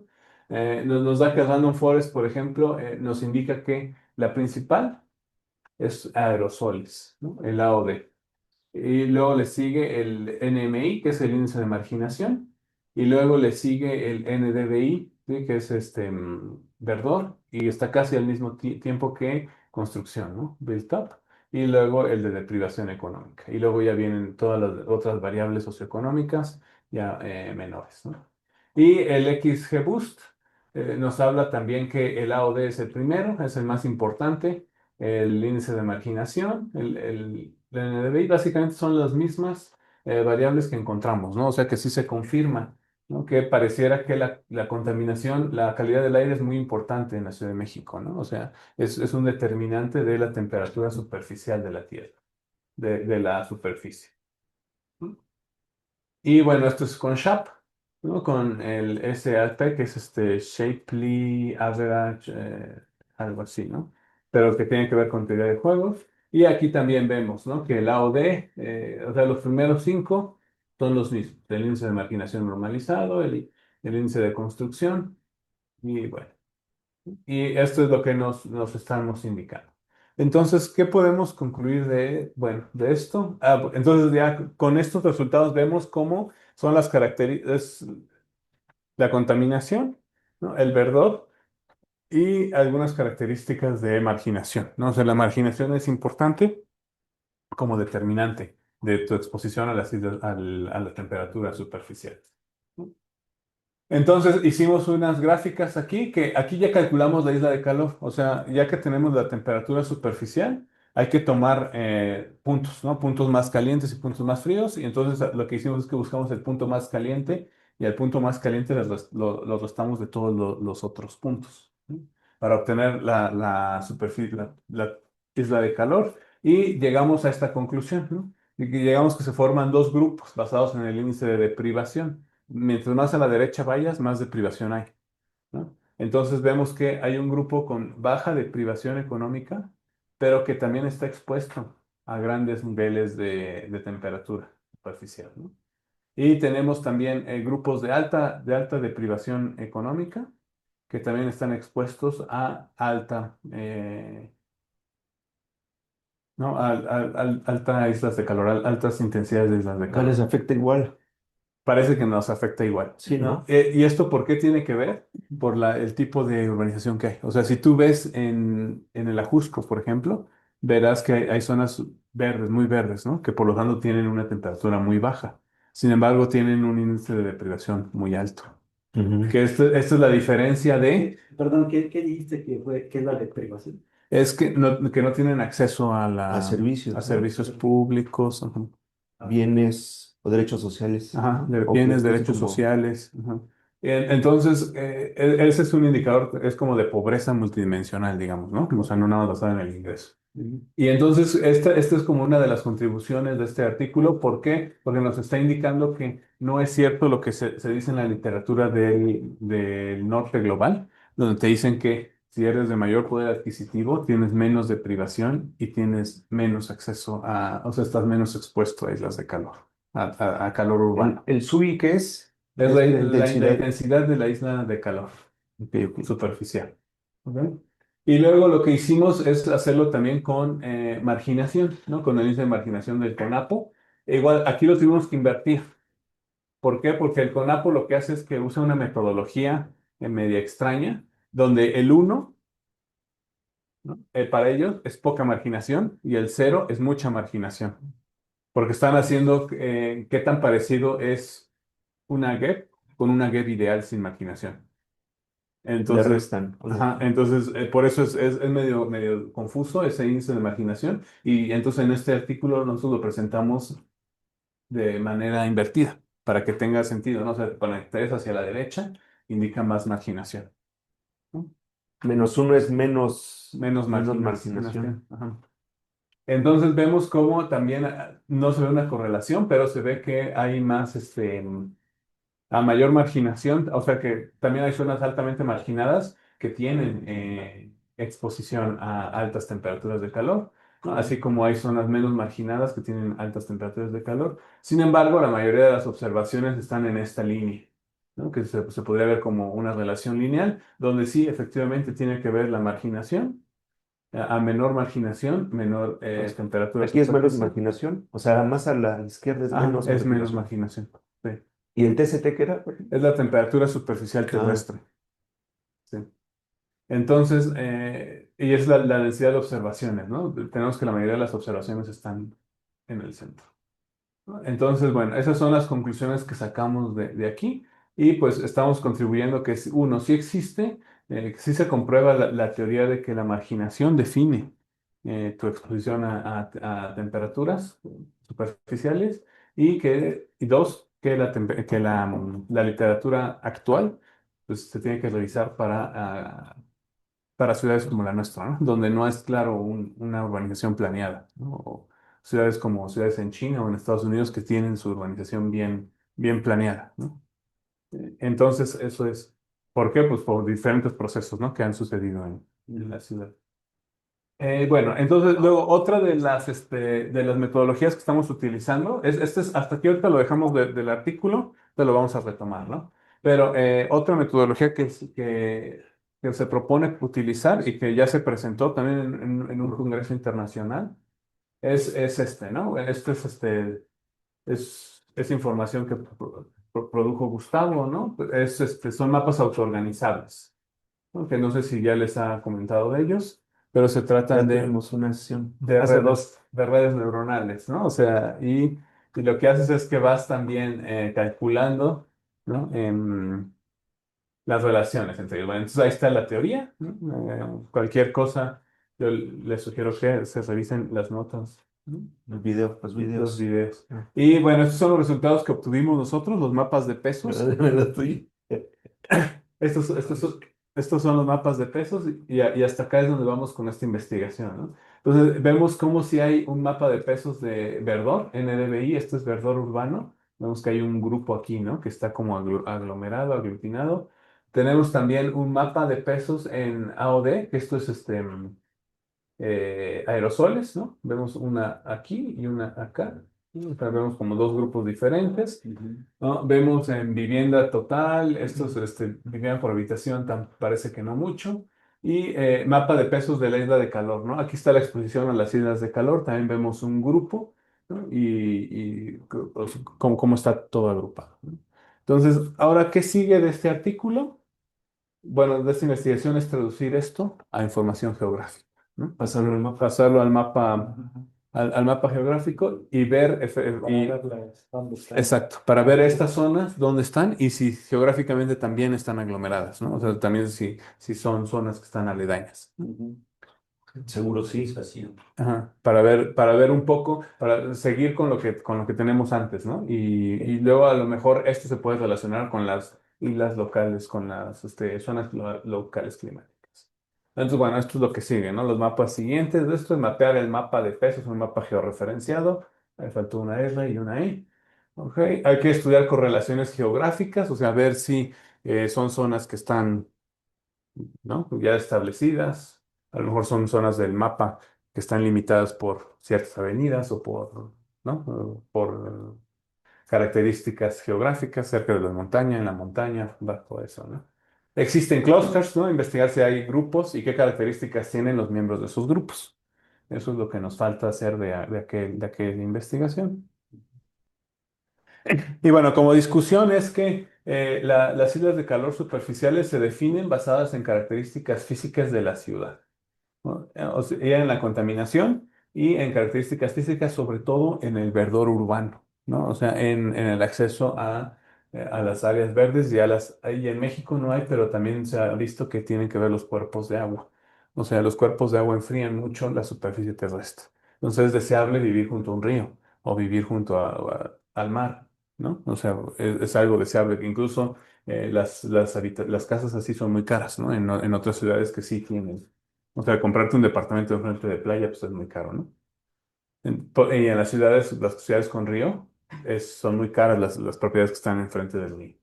B: Nos da que el Random Forest, por ejemplo, nos indica que la principal es aerosoles, ¿no? El AOD. Y luego le sigue el NMI, que es el índice de marginación. Y luego le sigue el NDVI, ¿sí? Que es verdor. Y está casi al mismo tiempo que construcción, ¿no? Built up. Y luego el de deprivación económica. Y luego ya vienen todas las otras variables socioeconómicas ya menores, ¿no? Y el XGBoost nos habla también que el AOD es el primero, es el más importante, el índice de marginación, el NDVI, básicamente son las mismas variables que encontramos, ¿no? O sea que sí se confirma, ¿no? Que pareciera que la contaminación, la calidad del aire es muy importante en la Ciudad de México, ¿no? O sea, es un determinante de la temperatura superficial de la Tierra, de la superficie. Y bueno, esto es con SHAP, ¿no? Con el SAP, que es Shapley Average, algo así, ¿no? Pero que tiene que ver con teoría de juegos. Y aquí también vemos, ¿no? Que el AOD, o sea, los primeros cinco son los mismos. El índice de marginación normalizado, el índice de construcción, y bueno. Y esto es lo que nos estamos indicando. Entonces, ¿qué podemos concluir bueno, de esto? Entonces, ya con estos resultados vemos cómo son las características, la contaminación, ¿no? El verdor y algunas características de marginación, ¿no? O sea, la marginación es importante como determinante de tu exposición a a la temperatura superficial. Entonces hicimos unas gráficas aquí, que aquí ya calculamos la isla de calor, o sea, ya que tenemos la temperatura superficial, hay que tomar puntos, ¿no? Puntos más calientes y puntos más fríos, y entonces lo que hicimos es que buscamos el punto más caliente y al punto más caliente lo restamos de todos los otros puntos, ¿no? Para obtener la superficie, la isla de calor, y llegamos a esta conclusión, ¿no? Y que llegamos que se forman dos grupos basados en el índice de deprivación. Mientras más a la derecha vayas, más deprivación hay, ¿no? Entonces vemos que hay un grupo con baja deprivación económica, pero que también está expuesto a grandes niveles de temperatura superficial, ¿no? Y tenemos también grupos de alta deprivación económica, que también están expuestos a ¿no? Alta islas de calor, altas intensidades de islas de
A: No les
B: calor.
A: afecta igual,
B: Parece que nos afecta igual,
A: sí,
B: ¿no?
A: ¿no?
B: ¿Y esto por qué tiene que ver? Por el tipo de urbanización que hay. O sea, si tú ves en el Ajusco, por ejemplo, verás que hay zonas verdes, muy verdes, ¿no? Que por lo tanto tienen una temperatura muy baja. Sin embargo, tienen un índice de deprivación muy alto.
A: Ujú.
B: Que esta es la diferencia
C: Perdón, ¿qué dijiste que fue, qué es la deprivación?
B: es que no tienen acceso a
A: A
B: a
A: servicios, ¿no?
B: servicios públicos. Ajá.
C: Ah,
A: Bienes o derechos sociales
B: Ajá, de
A: o que
B: bienes,
A: estén
B: derechos
A: como
B: sociales. Ajá. Entonces, ese es un indicador, es como de pobreza multidimensional, digamos, ¿no? O sea, no nada más basado en el ingreso. Y entonces, esta es como una de las contribuciones de este artículo. ¿Por qué? Porque nos está indicando que no es cierto lo que se dice en la literatura del norte global, donde te dicen que si eres de mayor poder adquisitivo, tienes menos deprivación y tienes menos acceso o sea, estás menos expuesto a islas de calor, a calor urbano.
A: el SUI, ¿qué
B: Es
A: es la
B: la
A: intensidad.
B: intensidad de la isla de calor
A: Ok, ok.
B: superficial. ¿Ok? Y luego lo que hicimos es hacerlo también con marginación, ¿no? Con el índice de marginación del CONAPO. Igual, aquí lo tuvimos que invertir. ¿Por qué? Porque el CONAPO lo que hace es que usa una metodología media extraña, donde el uno, ¿no? Para ellos es poca marginación y el cero es mucha marginación. Porque están haciendo qué tan parecido es una GEP con una GEP ideal sin marginación.
A: Le
B: Entonces,
A: restan.
B: ajá, entonces por eso es medio confuso ese índice de marginación, y entonces en este artículo nosotros lo presentamos de manera invertida para que tenga sentido, ¿no? O sea, cuando estés hacia la derecha indica más marginación, ¿no?
A: Menos uno es
B: Menos
A: menos marginación.
B: marginación. Ajá. Entonces vemos cómo también no se ve una correlación, pero se ve que hay más a mayor marginación, o sea que también hay zonas altamente marginadas que tienen exposición a altas temperaturas de calor, ¿no? Así como hay zonas menos marginadas que tienen altas temperaturas de calor. Sin embargo, la mayoría de las observaciones están en esta línea, ¿no? Que se podría ver como una relación lineal, donde sí, efectivamente, tiene que ver la marginación. A menor marginación, menor temperatura
A: Aquí es menos
B: superficial.
A: marginación, o sea, más a la izquierda es
B: Ah,
A: menos
B: es menos
A: marginación.
B: marginación. Sí.
A: ¿Y el TCT qué era?
B: Es la temperatura superficial
A: Ah,
B: terrestre. Sí. Entonces, y es la densidad de observaciones, ¿no? Tenemos que la mayoría de las observaciones están en el centro, ¿no? Entonces, bueno, esas son las conclusiones que sacamos de aquí, y pues estamos contribuyendo que, uno, sí existe, sí se comprueba la teoría de que la marginación define tu exposición a temperaturas superficiales y dos, que la literatura actual pues, se tiene que revisar para ciudades como la nuestra, ¿no? Donde no es claro una urbanización planeada, ¿no? O ciudades como ciudades en China o en Estados Unidos que tienen su urbanización bien planeada, ¿no? Entonces, eso es. ¿Por qué? Pues por diferentes procesos, ¿no? Que han sucedido en la ciudad. Bueno, entonces luego otra de las metodologías que estamos utilizando, hasta aquí ahorita lo dejamos del artículo, te lo vamos a retomar, ¿no? Pero otra metodología que se propone utilizar y que ya se presentó también en un congreso internacional es ¿no? Es información que produjo Gustavo, ¿no? Son mapas autoorganizables, ¿no? Que no sé si ya les ha comentado de ellos, pero se
A: Ya
B: tratan
A: tuvimos una sesión
B: de
A: hace
B: redes,
A: dos.
B: de redes neuronales, ¿no? O sea, y lo que haces es que vas también calculando, ¿no? Las relaciones entre ellos. Bueno, entonces ahí está la teoría, ¿no? Cualquier cosa, yo les sugiero que se revisen las notas, ¿no?
A: Los
B: Los
A: videos.
B: videos.
A: Ah,
B: Y bueno, estos son los resultados que obtuvimos nosotros, los mapas de pesos.
A: me lo estoy.
B: Estos, estos, son- estos son los mapas de pesos y hasta acá es donde vamos con esta investigación, ¿no? Entonces, vemos como si hay un mapa de pesos de verdor, NDVI, este es verdor urbano. Vemos que hay un grupo aquí, ¿no? Que está como aglomerado, aglutinado. Tenemos también un mapa de pesos en AOD, que esto es aerosoles, ¿no? Vemos una aquí y una acá. O sea, vemos como dos grupos diferentes, ¿no? Vemos en vivienda total, estos vivienda por habitación, parece que no mucho. Y mapa de pesos de la isla de calor, ¿no? Aquí está la exposición a las islas de calor, también vemos un grupo, ¿no? Pues, cómo está todo agrupado, ¿no? Entonces, ahora, ¿qué sigue de este artículo? Bueno, de esta investigación es traducir esto a información geográfica, ¿no?
A: Pasarlo el mapa.
B: Pasarlo al mapa geográfico y ver,
C: ¿Dónde están?
B: exacto, para ver estas zonas, dónde están y si geográficamente también están aglomeradas, ¿no? O sea, también si son zonas que están aledañas.
A: Seguro sí.
B: Ajá, para ver un poco, para seguir con lo que tenemos antes, ¿no? Y luego a lo mejor esto se puede relacionar con las islas locales, con las zonas locales climáticas. Entonces, bueno, esto es lo que sigue, ¿no? Los mapas siguientes de esto es mapear el mapa de pesos, un mapa georreferenciado. Ahí faltó una R y una I. Ok, hay que estudiar correlaciones geográficas, o sea, ver si son zonas que están, ¿no? Ya establecidas. A lo mejor son zonas del mapa que están limitadas por ciertas avenidas o ¿no? Por características geográficas cerca de la montaña, en la montaña, bajo eso, ¿no? Existen clusters, ¿no? Investigar si hay grupos y qué características tienen los miembros de esos grupos. Eso es lo que nos falta hacer de aquella investigación. Y bueno, como discusión es que las islas de calor superficiales se definen basadas en características físicas de la ciudad, ¿no? O sea, y en la contaminación y en características físicas, sobre todo en el verdor urbano, ¿no? O sea, en el acceso a las áreas verdes y en México no hay, pero también se ha visto que tienen que ver los cuerpos de agua. O sea, los cuerpos de agua enfrían mucho la superficie terrestre. Entonces es deseable vivir junto a un río o vivir junto al mar, ¿no? O sea, es algo deseable que incluso las casas así son muy caras, ¿no? En otras ciudades que sí tienen. O sea, comprarte un departamento enfrente de playa, pues es muy caro, ¿no? Y en las ciudades con río, son muy caras las propiedades que están enfrente del río,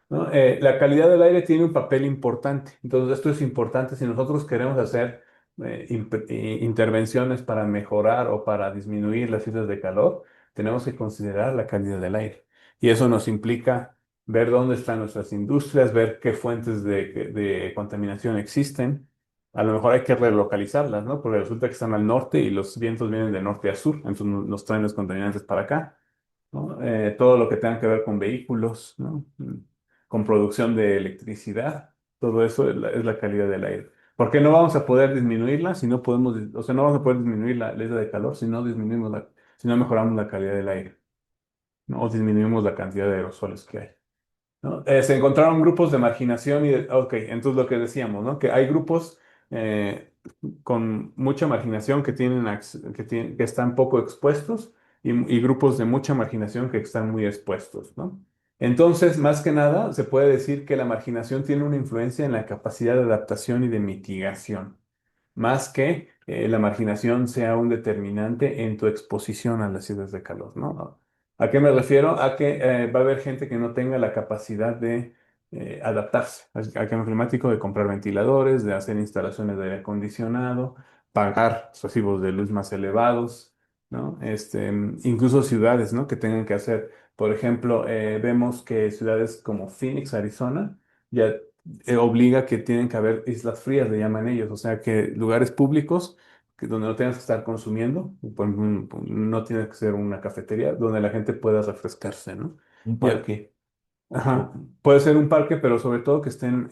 B: ¿no? La calidad del aire tiene un papel importante. Entonces, esto es importante si nosotros queremos hacer intervenciones para mejorar o para disminuir las islas de calor, tenemos que considerar la calidad del aire. Y eso nos implica ver dónde están nuestras industrias, ver qué fuentes de contaminación existen. A lo mejor hay que relocalizarlas, ¿no? Porque resulta que están al norte y los vientos vienen de norte a sur, entonces nos traen los contaminantes para acá, ¿no? Todo lo que tenga que ver con vehículos, ¿no? Con producción de electricidad, todo eso es la calidad del aire. ¿Por qué no vamos a poder disminuirla si no podemos, o sea, no vamos a poder disminuir la isla de calor si no si no mejoramos la calidad del aire, ¿no? O disminuimos la cantidad de aerosoles que hay, ¿no? Se encontraron grupos de marginación ok, entonces lo que decíamos, ¿no? Que hay grupos eh, con mucha marginación que que están poco expuestos y grupos de mucha marginación que están muy expuestos, ¿no? Entonces, más que nada, se puede decir que la marginación tiene una influencia en la capacidad de adaptación y de mitigación más que la marginación sea un determinante en tu exposición a las islas de calor, ¿no? ¿A qué me refiero? A que va a haber gente que no tenga la capacidad de adaptarse al cambio climático, de comprar ventiladores, de hacer instalaciones de aire acondicionado, pagar recibos de luz más elevados, ¿no? Incluso ciudades, ¿no? Que tengan que hacer, por ejemplo, vemos que ciudades como Phoenix, Arizona, ya obliga que tienen que haber islas frías, le llaman ellos, o sea que lugares públicos donde no tengas que estar consumiendo, no tiene que ser una cafetería, donde la gente pueda refrescarse, ¿no?
A: Un
B: Ya,
A: parque.
B: ajá,
A: O-
B: puede ser un parque, pero sobre todo que estén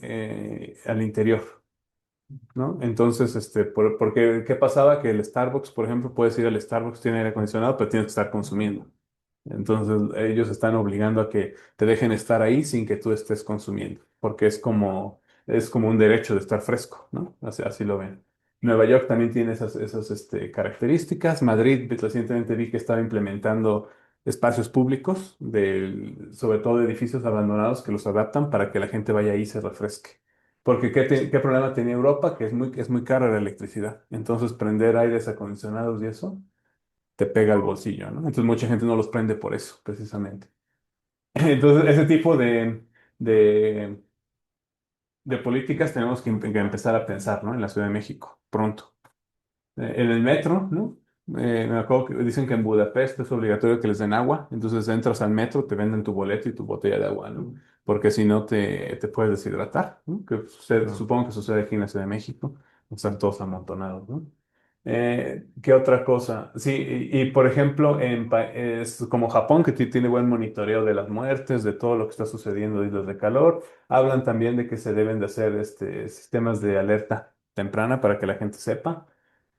B: al interior. ¿No? Entonces, porque ¿qué pasaba? Que el Starbucks, por ejemplo, puedes ir al Starbucks, tiene aire acondicionado, pero tienes que estar consumiendo. Entonces, ellos están obligando a que te dejen estar ahí sin que tú estés consumiendo, porque es como un derecho de estar fresco, ¿no? Así lo ven. Nueva York también tiene esas características. Madrid, recientemente vi que estaba implementando espacios públicos, sobre todo edificios abandonados, que los adaptan para que la gente vaya ahí y se refresque. Porque ¿qué problema tenía Europa? Que es muy cara la electricidad. Entonces, prender aires acondicionados y eso te pega al bolsillo, ¿no? Entonces, mucha gente no los prende por eso, precisamente. Entonces, ese tipo de, de políticas tenemos que empezar a pensar, ¿no? En la Ciudad de México, pronto. En el metro, ¿no? Me acuerdo que dicen que en Budapest es obligatorio que les den agua, entonces entras al metro, te venden tu boleto y tu botella de agua, ¿no? Porque si no te puedes deshidratar, ¿no?
A: no.
B: Supongo que sucede aquí en la Ciudad de México, están todos amontonados, ¿no? ¿Qué otra cosa? Sí, por ejemplo, es como Japón, que tiene buen monitoreo de las muertes, de todo lo que está sucediendo de islas de calor, hablan también de que se deben de hacer sistemas de alerta temprana para que la gente sepa.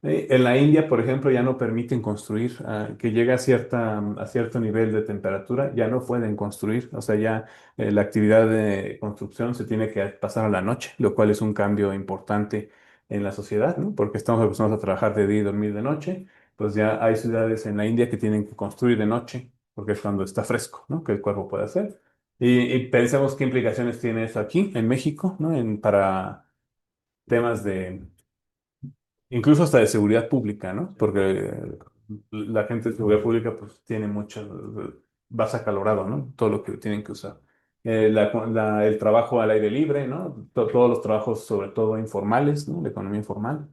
B: En la India, por ejemplo, ya no permiten construir, que llegue a cierto nivel de temperatura, ya no pueden construir, o sea, ya la actividad de construcción se tiene que pasar a la noche, lo cual es un cambio importante en la sociedad, ¿no? Porque estamos acostumbrados a trabajar de día y dormir de noche, pues ya hay ciudades en la India que tienen que construir de noche, porque es cuando está fresco, ¿no? Que el cuerpo puede hacer. Y pensemos qué implicaciones tiene eso aquí, en México, ¿no? Para temas incluso hasta de seguridad pública, ¿no? Porque la gente de seguridad pública pues tiene mucho, vas acalorado, ¿no? Todo lo que tienen que usar. El trabajo al aire libre, ¿no? Todos los trabajos, sobre todo informales, ¿no? La economía informal,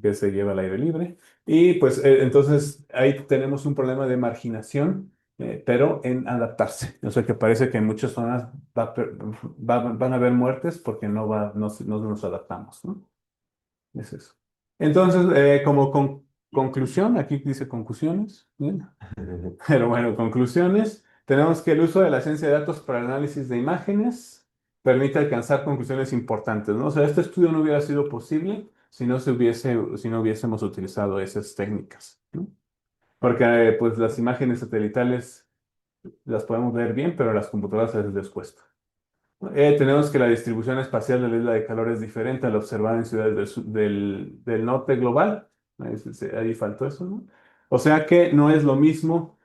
B: que se lleva al aire libre. Y pues entonces ahí tenemos un problema de marginación, pero en adaptarse. O sea que parece que en muchas zonas van a haber muertes porque no nos adaptamos, ¿no? Es eso. Entonces, como conclusión, aquí dice conclusiones, ¿bien? Pero bueno, conclusiones, tenemos que el uso de la ciencia de datos para el análisis de imágenes permite alcanzar conclusiones importantes, ¿no? O sea, este estudio no hubiera sido posible si no hubiésemos utilizado esas técnicas, ¿no? Porque pues las imágenes satelitales las podemos ver bien, pero a las computadoras a veces les cuesta. Tenemos que la distribución espacial de la isla de calor es diferente al observar en ciudades del norte global. Ahí faltó eso, ¿no? O sea que no es lo mismo,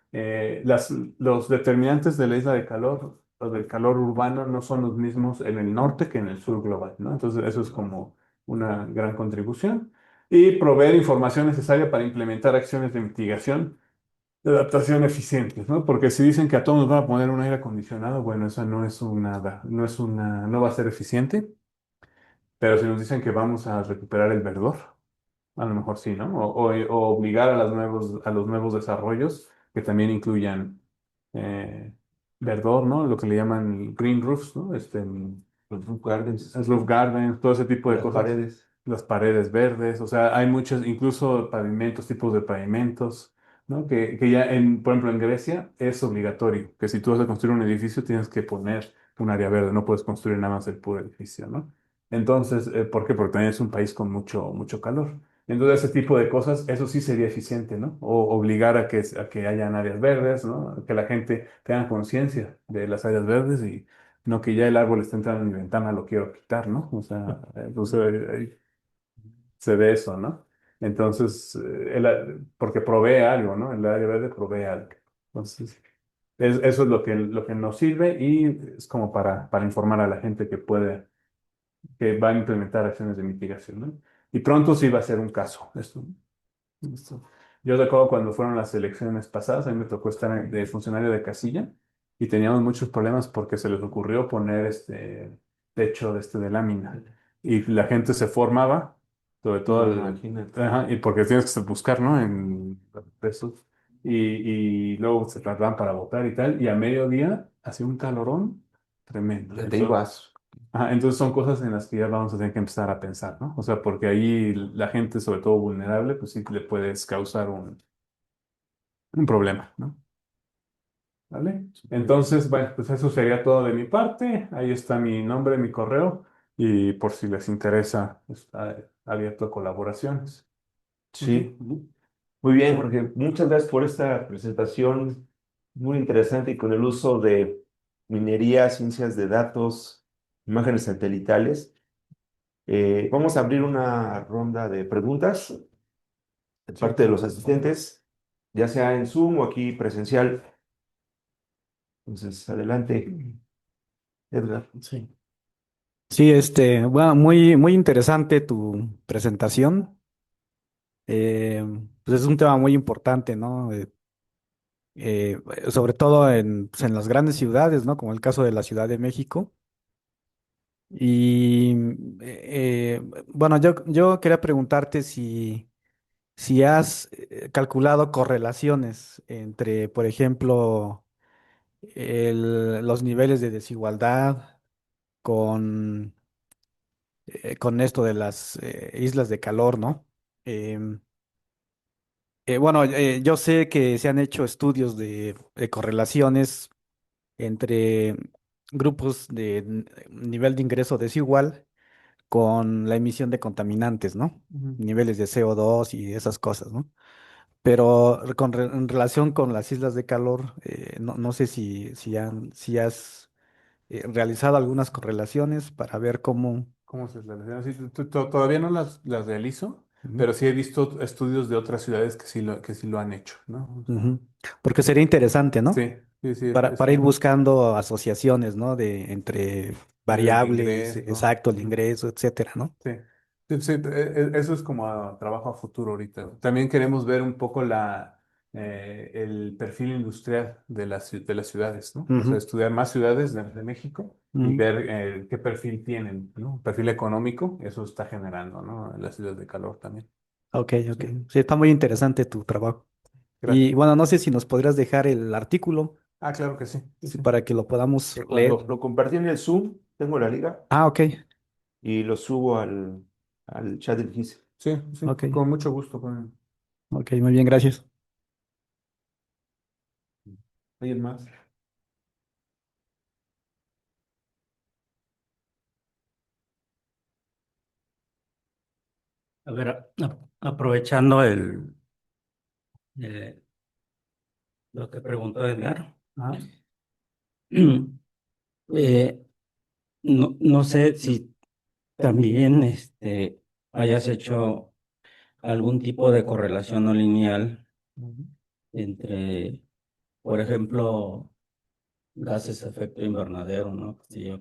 B: los determinantes de la isla de calor o del calor urbano no son los mismos en el norte que en el sur global, ¿no? Entonces eso es como una gran contribución. Y proveer información necesaria para implementar acciones de mitigación de adaptación eficientes, ¿no? Porque si dicen que a todos nos van a poner un aire acondicionado, bueno, esa no va a ser eficiente, pero si nos dicen que vamos a recuperar el verdor, a lo mejor sí, ¿no? O obligar a los nuevos desarrollos que también incluyan eh, verdor, ¿no? Lo que le llaman green roofs, ¿no?
A: Los roof gardens,
B: Roof gardens, todo ese tipo de
A: las
B: cosas,
A: paredes.
B: las paredes verdes, o sea, hay muchos, incluso pavimentos, tipos de pavimentos, ¿no? Que ya, por ejemplo, en Grecia es obligatorio, que si tú vas a construir un edificio tienes que poner un área verde, no puedes construir nada más el puro edificio, ¿no? Entonces, ¿por qué? Porque también es un país con mucho calor. Entonces, ese tipo de cosas, eso sí sería eficiente, ¿no? O obligar a que hayan áreas verdes, ¿no? Que la gente tenga conciencia de las áreas verdes y no que ya el árbol está entrando en mi ventana, lo quiero quitar, ¿no? O sea, se ve eso, ¿no? Entonces, porque provee algo, ¿no? El área verde provee algo. Entonces, eso es lo que nos sirve y es como para informar a la gente que va a implementar acciones de mitigación, ¿no? Y pronto sí va a ser un caso esto. Listo. Yo recuerdo cuando fueron las elecciones pasadas, a mí me tocó estar de funcionario de casilla y teníamos muchos problemas porque se les ocurrió poner este techo de lámina y la gente se formaba, sobre todo
A: No, imagínate.
B: ajá, y porque tienes que buscar, ¿no? En pesos y luego se trataban para votar y tal y a mediodía hacía un calorón tremendo.
A: Te digo,
B: Ajá, entonces son cosas en las que ya vamos a tener que empezar a pensar, ¿no? O sea, porque ahí la gente, sobre todo vulnerable, pues sí le puedes causar un problema, ¿no? ¿Vale? Entonces, bueno, pues eso sería todo de mi parte. Ahí está mi nombre, mi correo, y por si les interesa, está abierto a colaboraciones. Ujú.
A: sí. Muy bien, Jorge. Muchas gracias por esta presentación muy interesante y con el uso de minería, ciencias de datos, imágenes satelitales. Vamos a abrir una ronda de preguntas de
B: Sí,
A: parte de los asistentes, ya sea en Zoom o aquí presencial. Entonces, adelante, Edgar.
C: Sí. Sí, bueno, muy interesante tu presentación. Eh, pues es un tema muy importante, ¿no? Eh, Sobre todo pues, en las grandes ciudades, ¿no? Como el caso de la Ciudad de México. Y bueno, yo quería preguntarte si has calculado correlaciones entre, por ejemplo, los niveles de desigualdad con, con esto de las islas de calor, ¿no? Em, bueno, yo sé que se han hecho estudios de correlaciones entre grupos de nivel de ingreso desigual con la emisión de contaminantes, ¿no?
B: ujú.
C: Niveles de CO2 y esas cosas, ¿no? Pero en relación con las islas de calor, no sé si has realizado algunas correlaciones para ver cómo.
B: ¿Cómo se relaciona? Sí, todavía no las realizo,
C: Ujú,
B: pero sí he visto estudios de otras ciudades que sí lo han hecho, ¿no?
C: ujú. Porque sería interesante, ¿no?
B: Sí, sí, sí,
C: Para ir buscando asociaciones, ¿no? Entre
B: nivel de
C: variables,
B: ingreso.
C: exacto, el
B: Ujú.
C: ingreso, etcétera, ¿no?
B: Sí, sí, sí, eso es como trabajo a futuro ahorita. También queremos ver un poco el perfil industrial de las ciudades, ¿no? O sea,
C: Ujú,
B: estudiar más ciudades de México y
C: ujú.
B: ver qué perfil tienen, ¿no? Perfil económico, eso está generando, ¿no? En las ciudades de calor también.
C: Ok, ok.
B: Sí,
C: Sí, está muy interesante tu trabajo. Y
B: gracias.
C: bueno, no sé si nos podrías dejar el artículo,
B: Ah, claro que sí, sí,
C: sí,
B: sí.
C: para que lo podamos leer.
A: Lo compartí en el Zoom, tengo la liga
C: Ah, ok,
A: y lo subo al chat del GIS.
B: Sí, sí,
C: ok,
B: con mucho gusto.
C: ok, muy bien, gracias.
A: ¿Alguien más?
D: A ver, aprovechando eh, lo que preguntó Edgar,
B: Ajá.
D: eh, no sé si también hayas hecho algún tipo de correlación no lineal
B: Ujú.
D: entre, por ejemplo, gases de efecto invernadero, ¿no? Sí,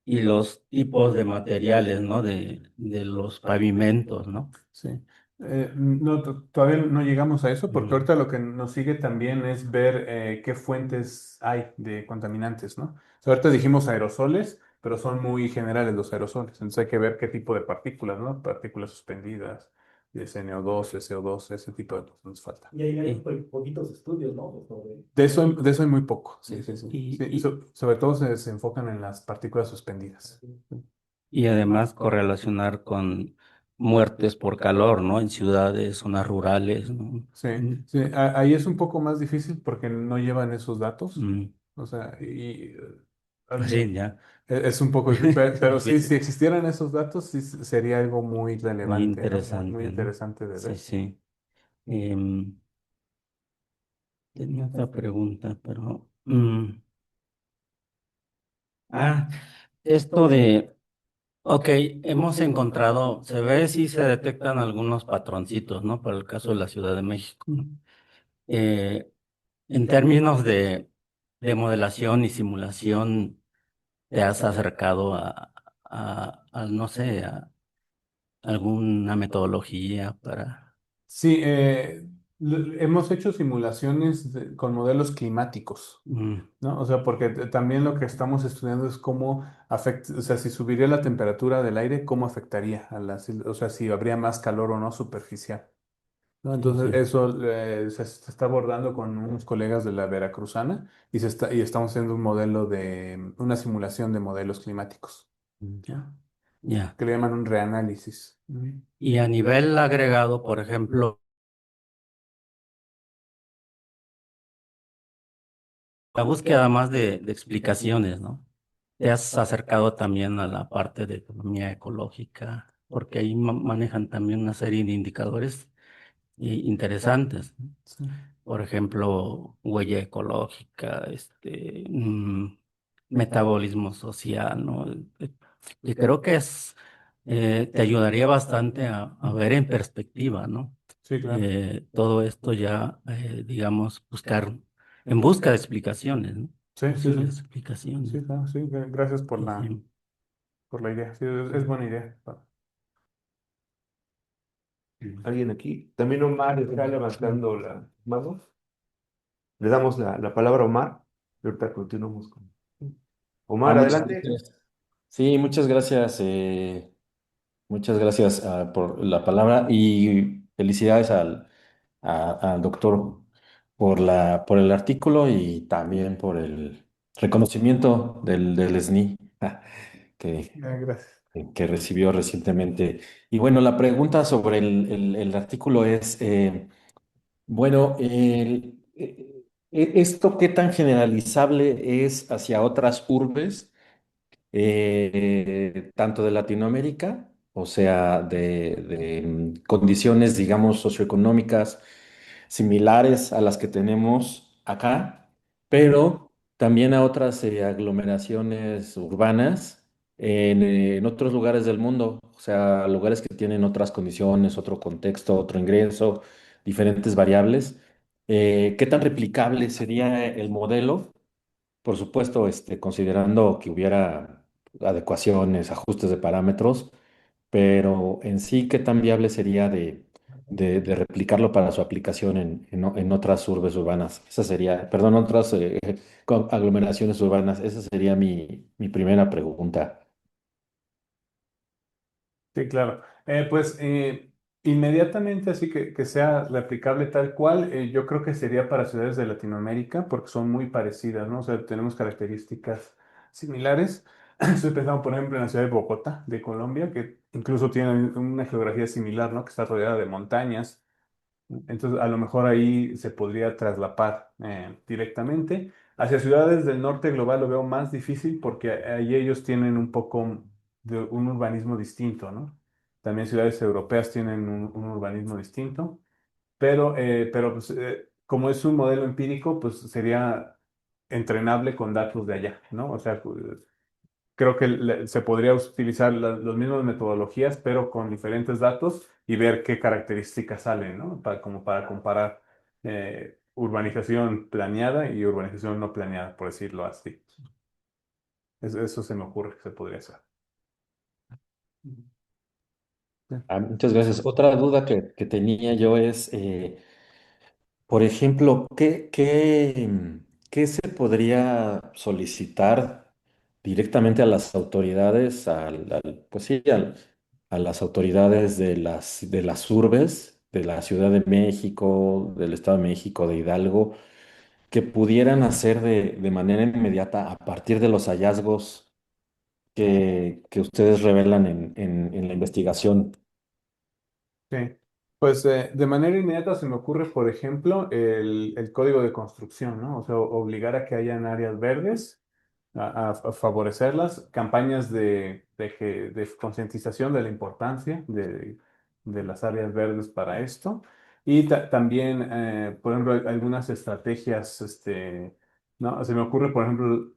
D: y los tipos de materiales, ¿no? De los pavimentos, ¿no?
B: Sí. No, todavía no llegamos a eso porque
D: Mm,
B: ahorita lo que nos sigue también es ver qué fuentes hay de contaminantes, ¿no? O sea, ahorita dijimos aerosoles, pero son muy generales los aerosoles, entonces hay que ver qué tipo de partículas, ¿no? Partículas suspendidas, de NO2, SO2, ese tipo de cosas nos falta.
C: Y hay
D: Sí.
C: poquitos estudios, ¿no?
B: De eso hay muy poco, sí, sí, sí.
D: Y,
B: Sí,
D: y,
B: sobre todo se enfocan en las partículas suspendidas.
D: y además correlacionar con muertes por calor, ¿no? En ciudades, zonas rurales, ¿no?
B: Sí,
D: Mm,
B: sí, ahí es un poco más difícil porque no llevan esos datos.
D: mm,
B: O sea,
D: sí, ya.
B: es un poco difícil, pero sí, si
D: Difícil.
B: existieran esos datos, sí sería algo muy
D: Muy
B: relevante, ¿no? Muy
D: interesante, ¿no?
B: interesante de
D: Sí,
B: ver.
D: sí. Em, Tenía otra pregunta, pero... ah, esto de... Ok, hemos encontrado, se ve si se detectan algunos patroncitos, ¿no? Para el caso de la Ciudad de México. Eh, en términos de modelación y simulación, ¿te has acercado no sé, a alguna metodología para...
B: Sí, hemos hecho simulaciones con modelos climáticos,
D: Mm,
B: ¿no? O sea, porque también lo que estamos estudiando es cómo afecta, o sea, si subiría la temperatura del aire, ¿cómo afectaría a o sea, si habría más calor o no superficial, ¿no?
D: sí,
B: Entonces,
D: sí.
B: eso se está abordando con unos colegas de la Veracruzana y estamos haciendo un modelo una simulación de modelos climáticos,
D: Ya, ya.
B: que le llaman un reanálisis.
D: Y a nivel agregado, por ejemplo, la búsqueda más de explicaciones, ¿no? ¿Te has acercado también a la parte de economía ecológica? Porque ahí manejan también una serie de indicadores interesantes, ¿no?
B: Sí,
D: Por ejemplo, huella ecológica, metabolismo social, ¿no? Y creo que te ayudaría bastante a ver en perspectiva, ¿no?
B: sí, claro.
D: Todo esto ya, digamos, en busca de explicaciones, ¿no?
B: Sí, sí, sí.
D: Posibles explicaciones.
B: Sí, claro, sí. Gracias
D: Sí, sí.
B: por la idea. Sí, es buena idea.
A: ¿Alguien aquí? También Omar está levantando la mano. Le damos la palabra a Omar y ahorita continuamos con... Omar,
E: Muchas
A: adelante.
E: gracias. Sí, muchas gracias por la palabra y felicidades al doctor por el artículo y también por el reconocimiento del SNI que,
B: Gracias.
E: que recibió recientemente. Y bueno, la pregunta sobre el artículo es, bueno, ¿esto qué tan generalizable es hacia otras urbes? Tanto de Latinoamérica, o sea, de condiciones, digamos, socioeconómicas similares a las que tenemos acá, pero también a otras aglomeraciones urbanas en otros lugares del mundo, o sea, lugares que tienen otras condiciones, otro contexto, otro ingreso, diferentes variables. ¿Qué tan replicable sería el modelo? Por supuesto, considerando que hubiera adecuaciones, ajustes de parámetros, pero en sí, ¿qué tan viable sería de replicarlo para su aplicación en otras urbes urbanas? Esa sería, perdón, otras aglomeraciones urbanas. Esa sería mi primera pregunta.
B: Sí, claro. Inmediatamente así que sea replicable tal cual, yo creo que sería para ciudades de Latinoamérica porque son muy parecidas, ¿no? O sea, tenemos características similares. Estoy pensando, por ejemplo, en la ciudad de Bogotá, de Colombia, que incluso tiene una geografía similar, ¿no? Que está rodeada de montañas. Entonces, a lo mejor ahí se podría traslapar directamente. Hacia ciudades del norte global lo veo más difícil porque ahí ellos tienen un poco de un urbanismo distinto, ¿no? También ciudades europeas tienen un urbanismo distinto, pero pues, como es un modelo empírico, pues sería entrenable con datos de allá, ¿no? O sea, creo que se podría utilizar las mismas metodologías, pero con diferentes datos y ver qué características salen, ¿no? Como para comparar urbanización planeada y urbanización no planeada, por decirlo así. Eso se me ocurre que se podría hacer. Sí.
E: Muchas gracias. Otra duda que tenía yo es, por ejemplo, ¿qué se podría solicitar directamente a las autoridades, pues sí, a las autoridades de las urbes, de la Ciudad de México, del Estado de México, de Hidalgo, que pudieran hacer de manera inmediata a partir de los hallazgos que ustedes revelan en la investigación?
B: Sí. Pues de manera inmediata se me ocurre, por ejemplo, el código de construcción, ¿no? O sea, obligar a que hayan áreas verdes, a favorecerlas, campañas de concientización de la importancia de las áreas verdes para esto. Y también, por ejemplo, algunas estrategias, ¿no? Se me ocurre, por ejemplo,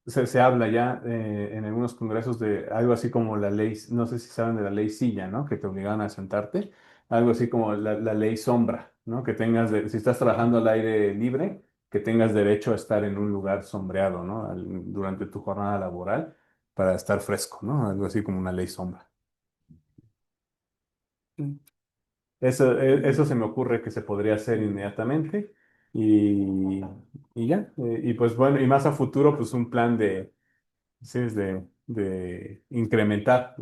B: se habla ya en algunos congresos de algo así como la ley, no sé si saben de la ley silla, ¿no? Que te obligaban a sentarte, algo así como la ley sombra, ¿no? Que tengas, si estás trabajando al aire libre, que tengas derecho a estar en un lugar sombreado, ¿no? Durante tu jornada laboral para estar fresco, ¿no? Algo así como una ley sombra. Mm. Eso se me ocurre que se podría hacer inmediatamente y, y ya. Y pues bueno, y más a futuro, pues un plan de sí, es de incrementar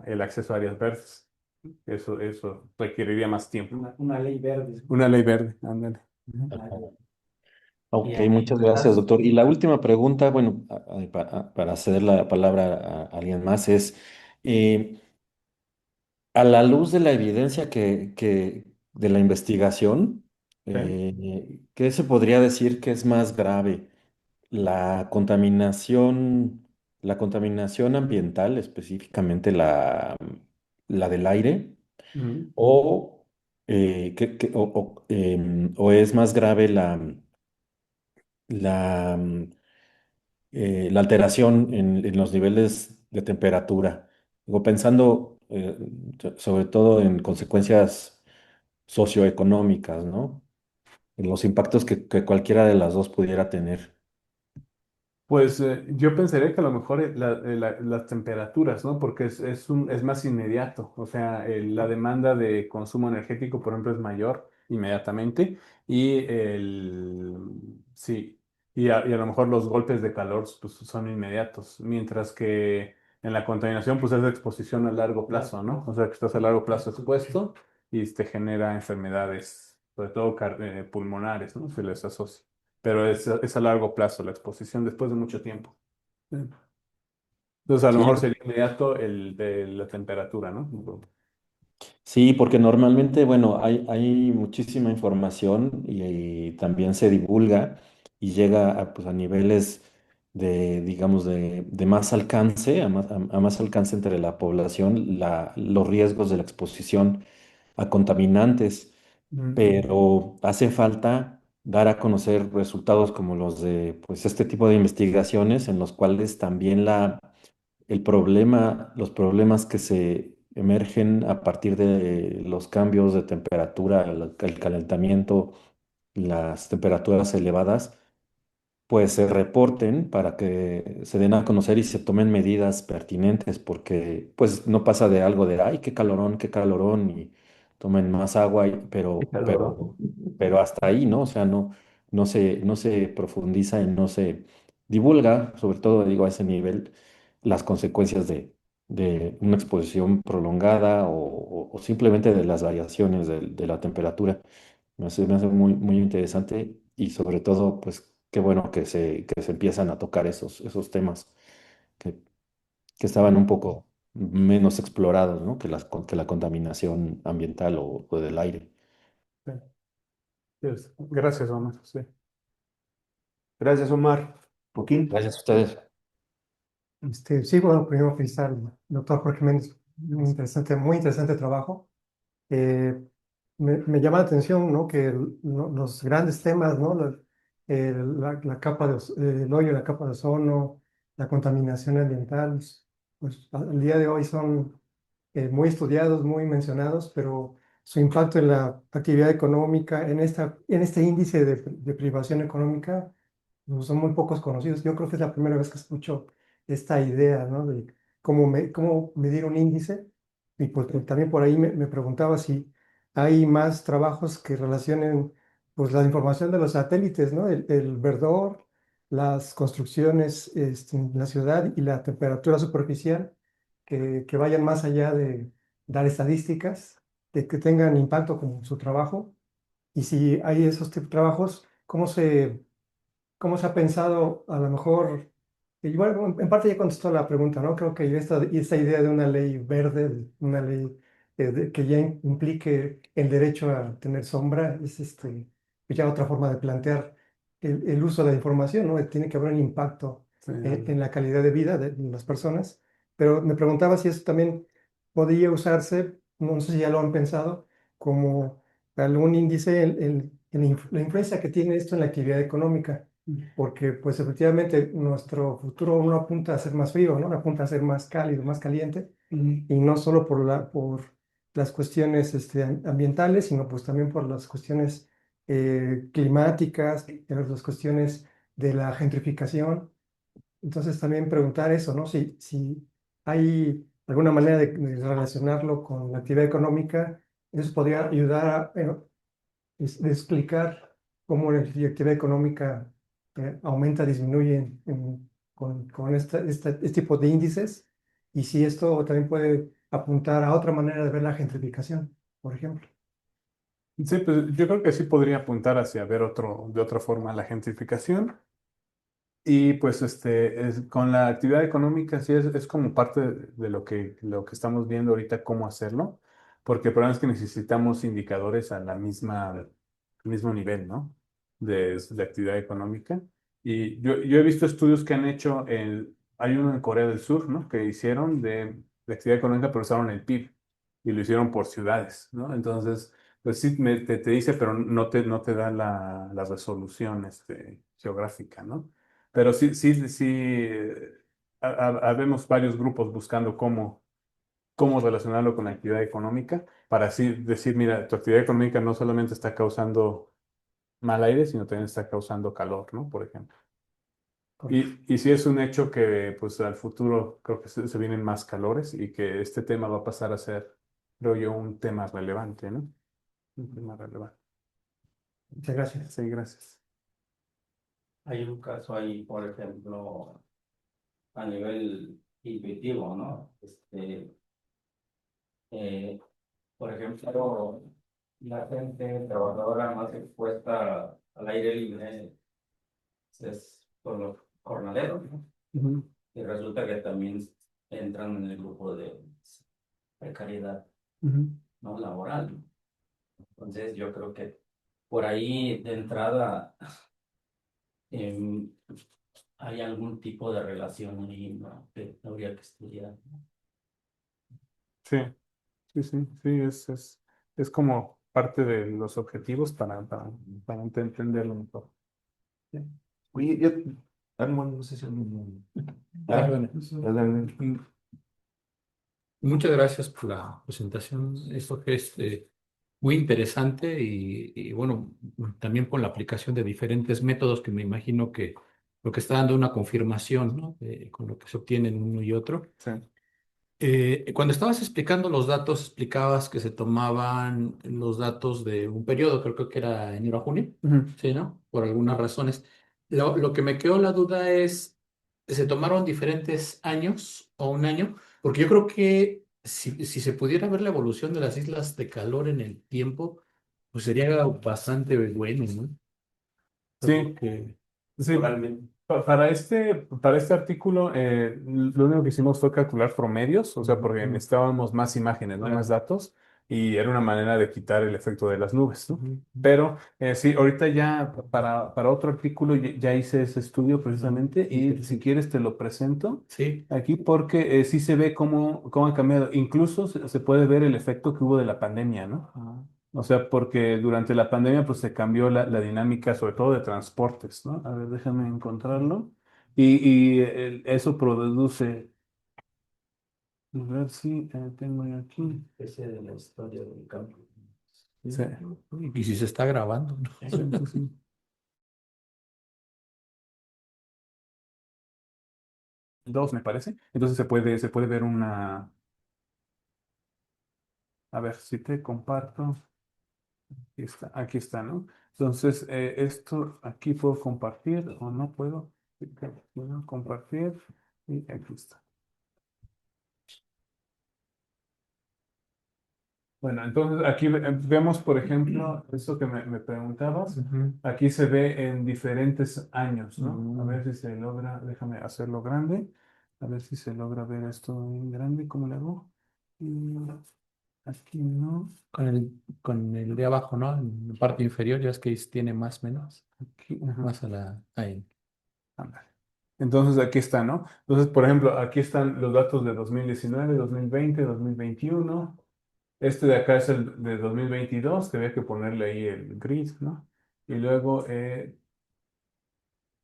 B: el acceso a áreas verdes. Eso requeriría más tiempo. Una ley verde. Una ley verde, ándale. Ujú.
E: Ok,
D: Bien,
E: muchas gracias, doctor. Y la última pregunta, bueno, para ceder la palabra a alguien más, es, eh, a la luz de la evidencia de la investigación,
B: Sí.
E: ¿qué se podría decir que es más grave? La contaminación ambiental, específicamente la del aire,
B: Ujú.
E: o, o es más grave la, la alteración en los niveles de temperatura. Digo, pensando sobre todo en consecuencias socioeconómicas, ¿no? En los impactos que cualquiera de las dos pudiera tener.
B: Pues yo pensaría que a lo mejor las temperaturas, ¿no? Porque es más inmediato. O sea, la demanda de consumo energético, por ejemplo, es mayor inmediatamente. Sí, y a lo mejor los golpes de calor pues, son inmediatos. Mientras que en la contaminación, pues es de exposición a largo plazo, ¿no? O sea, que estás a largo plazo expuesto y te genera enfermedades, sobre todo pulmonares, ¿no? Se les asocia, pero es a largo plazo la exposición después de mucho tiempo. Sí. Entonces, a lo
E: Sí,
B: mejor sería inmediato el de la temperatura, ¿no?
E: sí, porque normalmente, bueno, hay muchísima información y también se divulga y llega pues, a niveles de, digamos, de más alcance, a más alcance entre la población, los riesgos de la exposición a contaminantes,
B: Mm.
E: pero hace falta dar a conocer resultados como los de, pues, este tipo de investigaciones en los cuales también los problemas que se emergen a partir de los cambios de temperatura, el calentamiento, las temperaturas elevadas, pues se reporten para que se den a conocer y se tomen medidas pertinentes, porque pues no pasa de algo de, ay, qué calorón, y tomen más agua,
B: Qué calor, ¿no?
E: pero hasta ahí, ¿no? O sea, no se profundiza y no se divulga, sobre todo, digo, a ese nivel, las consecuencias de una exposición prolongada o simplemente de las variaciones de la temperatura. Me hace muy interesante y sobre todo, pues qué bueno que se empiezan a tocar esos temas que, que estaban un poco menos explorados, ¿no? Que la contaminación ambiental o del aire.
B: Sí. Gracias, Omar. Sí.
A: Gracias, Omar. Joaquín.
E: Gracias a ustedes.
F: Sí, bueno, primero felicitar al doctor Jorge Méndez, muy interesante trabajo. Eh, me llama la atención, ¿no? Que los grandes temas, ¿no? La capa el hoyo, la capa de ozono, la contaminación ambiental, pues al día de hoy son muy estudiados, muy mencionados, pero su impacto en la actividad económica, en este índice de privación económica, pues, son muy pocos conocidos. Yo creo que es la primera vez que escucho esta idea, ¿no? De cómo medir un índice. Y pues también por ahí me preguntaba si hay más trabajos que relacionen pues la información de los satélites, ¿no? El verdor, las construcciones en la ciudad y la temperatura superficial que vayan más allá de dar estadísticas, de que tengan impacto con su trabajo. Y si hay esos tipos de trabajos, ¿cómo se ha pensado a lo mejor? Y bueno, en parte ya contestó la pregunta, ¿no? Creo que esta idea de una ley verde, de una ley que ya implique el derecho a tener sombra, es ya otra forma de plantear el uso de la información, ¿no? Tiene que haber un impacto
B: Sí.
F: en la calidad de vida de las personas. Pero me preguntaba si eso también podría usarse, no sé si ya lo han pensado, como algún índice en la influencia que tiene esto en la actividad económica. porque pues efectivamente nuestro futuro no apunta a ser más frío, ¿no? Apunta a ser más cálido, más caliente, y no solo por las cuestiones ambientales, sino pues también por las cuestiones climáticas, las cuestiones de la gentrificación. Entonces también preguntar eso, ¿no? Si hay alguna manera de relacionarlo con la actividad económica, eso podría ayudar a de explicar cómo la actividad económica aumenta, disminuye con este tipo de índices, y si esto también puede apuntar a otra manera de ver la gentrificación, por ejemplo.
B: Sí, pues yo creo que sí podría apuntar hacia ver de otra forma la gentrificación. Y pues con la actividad económica sí es como parte de lo que estamos viendo ahorita cómo hacerlo, porque el problema es que necesitamos indicadores a al mismo nivel, ¿no? De actividad económica. Y yo he visto estudios que han hecho, hay uno en Corea del Sur, ¿no? Que hicieron de actividad económica, pero usaron el PIB y lo hicieron por ciudades, ¿no? Entonces, pues sí, te dice, pero no te da la resolución geográfica, ¿no? Pero sí, habemos varios grupos buscando cómo relacionarlo con la actividad económica para así decir, mira, tu actividad económica no solamente está causando mal aire, sino también está causando calor, ¿no? Por ejemplo.
F: Correcto.
B: Y sí es un hecho que pues al futuro creo que se vienen más calores y que este tema va a pasar a ser, creo yo, un tema relevante, ¿no? Un tema relevante.
F: Muchas gracias.
B: Sí, gracias.
D: Hay un caso ahí, por ejemplo, a nivel intuitivo, ¿no? Eh, por ejemplo, la gente trabajadora más expuesta al aire libre es por los jornaleros, ¿no?
B: Ujú.
D: Y resulta que también entran en el grupo de precariedad,
B: Ujú.
D: ¿no? Laboral. Entonces, yo creo que por ahí de entrada em, hay algún tipo de relación ahí, ¿no? Que habría que estudiar, ¿no?
B: Sí. Sí, es como parte de los objetivos para entenderlo mejor.
A: Sí. Oye, bueno, no sé si...
G: Ah,
A: Ah,
G: bueno.
A: adelante.
G: Muchas gracias por la presentación. Esto que es muy interesante y bueno, también por la aplicación de diferentes métodos que me imagino que lo que está dando una confirmación, ¿no? Con lo que se obtiene en uno y otro.
B: Sí.
G: Cuando estabas explicando los datos, explicabas que se tomaban los datos de un periodo, creo que era enero a junio,
B: Ujú.
G: ¿sí, no? Por algunas razones. Lo que me quedó la duda es, ¿se tomaron diferentes años o un año? Porque yo creo que si se pudiera ver la evolución de las islas de calor en el tiempo, pues sería bastante bueno, ¿no?
B: Sí,
G: Porque
B: sí. Para este artículo, lo único que hicimos fue calcular promedios, o sea, porque necesitábamos más imágenes, ¿no? Más datos, y era una manera de quitar el efecto de las nubes, ¿no? Pero sí, ahorita ya para otro artículo ya hice ese estudio precisamente, y si quieres te lo presento
G: sí,
B: aquí porque sí se ve cómo ha cambiado. Incluso se puede ver el efecto que hubo de la pandemia, ¿no? O sea, porque durante la pandemia pues se cambió la dinámica, sobre todo de transportes, ¿no? A ver, déjame encontrarlo. Eso produce, a ver si tengo yo aquí.
D: Ese de la historia del campo.
B: Sí,
G: y si se está grabando, ¿no?
B: sí. Dos, me parece. Entonces se puede ver a ver si te comparto. Aquí está, ¿no? Entonces, esto aquí puedo compartir o no puedo. Bueno, compartir y aquí está. Bueno, entonces aquí vemos, por ejemplo, eso que me preguntabas.
G: Ujú.
B: Aquí se ve en diferentes años, ¿no? A
G: Mm.
B: ver si se logra, déjame hacerlo grande, a ver si se logra ver esto en grande, ¿cómo le hago? Y aquí no,
G: Con el de abajo, ¿no? En la parte inferior, ya es que tiene más menos,
B: aquí, ajá,
G: más a la... Ahí.
B: ándale. Entonces aquí está, ¿no? Entonces, por ejemplo, aquí están los datos de 2019, 2020, 2021. Este de acá es el de 2022, que había que ponerle ahí el grid, ¿no? Y luego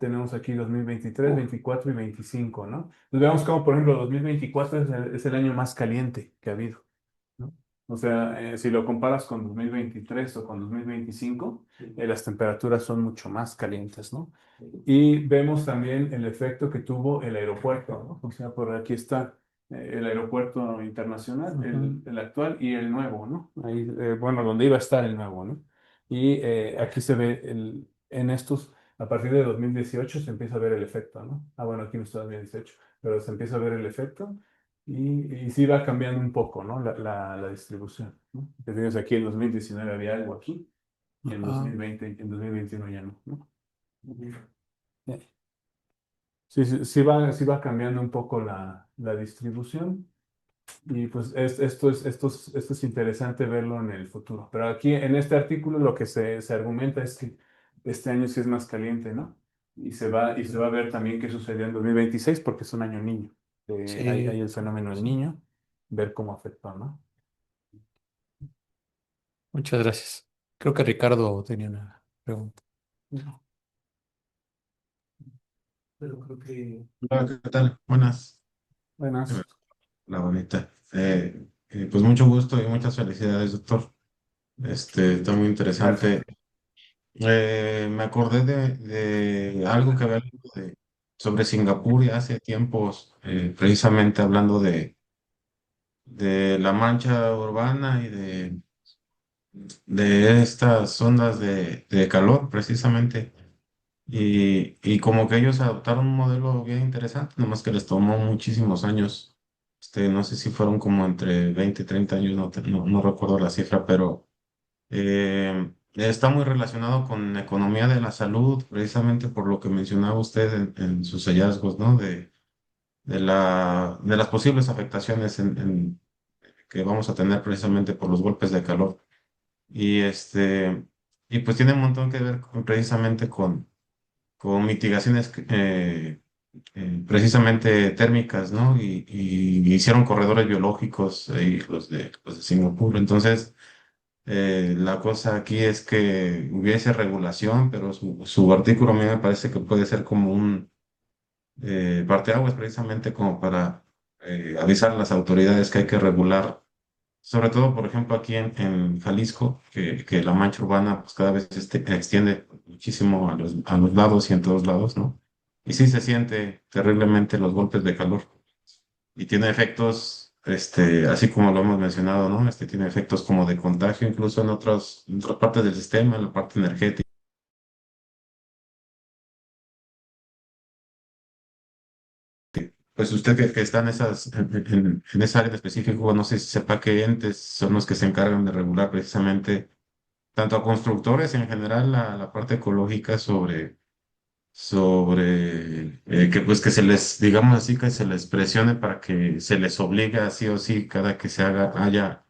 B: tenemos aquí 2023, 24 y 25, ¿no? Pues veamos cómo, por ejemplo, 2024 es el año más caliente que ha habido, ¿no? O sea, si lo comparas con 2023 o con 2025, las temperaturas son mucho más calientes, ¿no? Y vemos también el efecto que tuvo el aeropuerto, ¿no? O sea, por aquí está el aeropuerto internacional, el actual y el nuevo, ¿no? Ahí, bueno, donde iba a estar el nuevo, ¿no? Y aquí se ve en estos, a partir de 2018 se empieza a ver el efecto, ¿no? Ah, bueno, aquí no está 2018, pero se empieza a ver el efecto y sí va cambiando un poco, ¿no? La distribución, ¿no? Te fijas, aquí en 2019 había algo aquí y en 2020, en 2021 ya no, ¿no? Sí, sí, sí va cambiando un poco la distribución y pues esto es interesante verlo en el futuro. Pero aquí en este artículo lo que se argumenta es que este año sí es más caliente, ¿no? Y se va a ver también qué sucedió en 2026 porque es un año niño. Hay
G: Sí,
B: el fenómeno del niño, ver cómo afectó, ¿no?
G: muchas gracias. Creo que Ricardo tenía una pregunta.
B: Pero creo que...
H: Hola, ¿qué tal? Buenas.
B: Buenas.
H: La bonita. Pues mucho gusto y muchas felicidades, doctor. Está muy
B: Gracias.
H: interesante. Me acordé de algo que había leído sobre Singapur y hace tiempos, precisamente hablando de la mancha urbana y de estas ondas de calor, precisamente. Y como que ellos adoptaron un modelo bien interesante, nomás que les tomó muchísimos años. No sé si fueron como entre 20 y 30 años, no recuerdo la cifra, pero está muy relacionado con economía de la salud, precisamente por lo que mencionaba usted en sus hallazgos, ¿no? De las posibles afectaciones que vamos a tener precisamente por los golpes de calor. Y y pues tiene un montón que ver precisamente con mitigaciones precisamente térmicas, ¿no? Y hicieron corredores biológicos, los de Singapur. Entonces, la cosa aquí es que hubiese regulación, pero su artículo a mí me parece que puede ser como un parteaguas precisamente como para avisar a las autoridades que hay que regular. Sobre todo, por ejemplo, aquí en Jalisco, que la mancha urbana pues cada vez extiende muchísimo a los lados y en todos lados, ¿no? Y sí se siente terriblemente los golpes de calor. Y tiene efectos, así como lo hemos mencionado, ¿no? Tiene efectos como de contagio, incluso en otras partes del sistema, en la parte energética. Pues usted que está en esa área en específico, no sé si sepa qué entes son los que se encargan de regular precisamente tanto a constructores en general la parte ecológica sobre que pues que se les, digamos así, que se les presione para que se les obligue a sí o sí cada que haya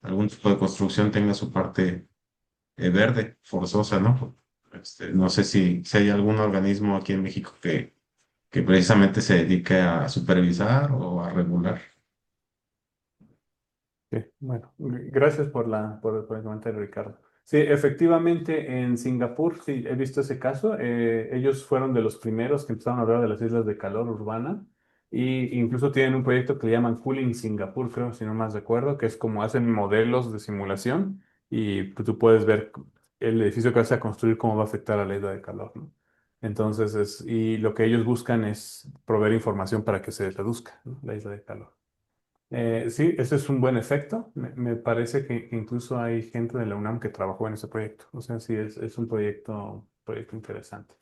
H: algún tipo de construcción tenga su parte verde, forzosa, ¿no? No sé si hay algún organismo aquí en México que precisamente se dedique a supervisar o a regular.
B: Sí, bueno, gracias por el comentario, Ricardo. Sí, efectivamente, en Singapur, sí, he visto ese caso. Ellos fueron de los primeros que empezaron a hablar de las islas de calor urbana y incluso tienen un proyecto que le llaman Cooling Singapur, creo, si no más recuerdo, que es como hacen modelos de simulación y pues, tú puedes ver el edificio que vas a construir, cómo va a afectar a la isla de calor, ¿no? Entonces, y lo que ellos buscan es proveer información para que se reduzca, ¿no? La isla de calor. Sí, ese es un buen efecto. Me parece que incluso hay gente de la UNAM que trabajó en ese proyecto. O sea, sí, es un proyecto interesante.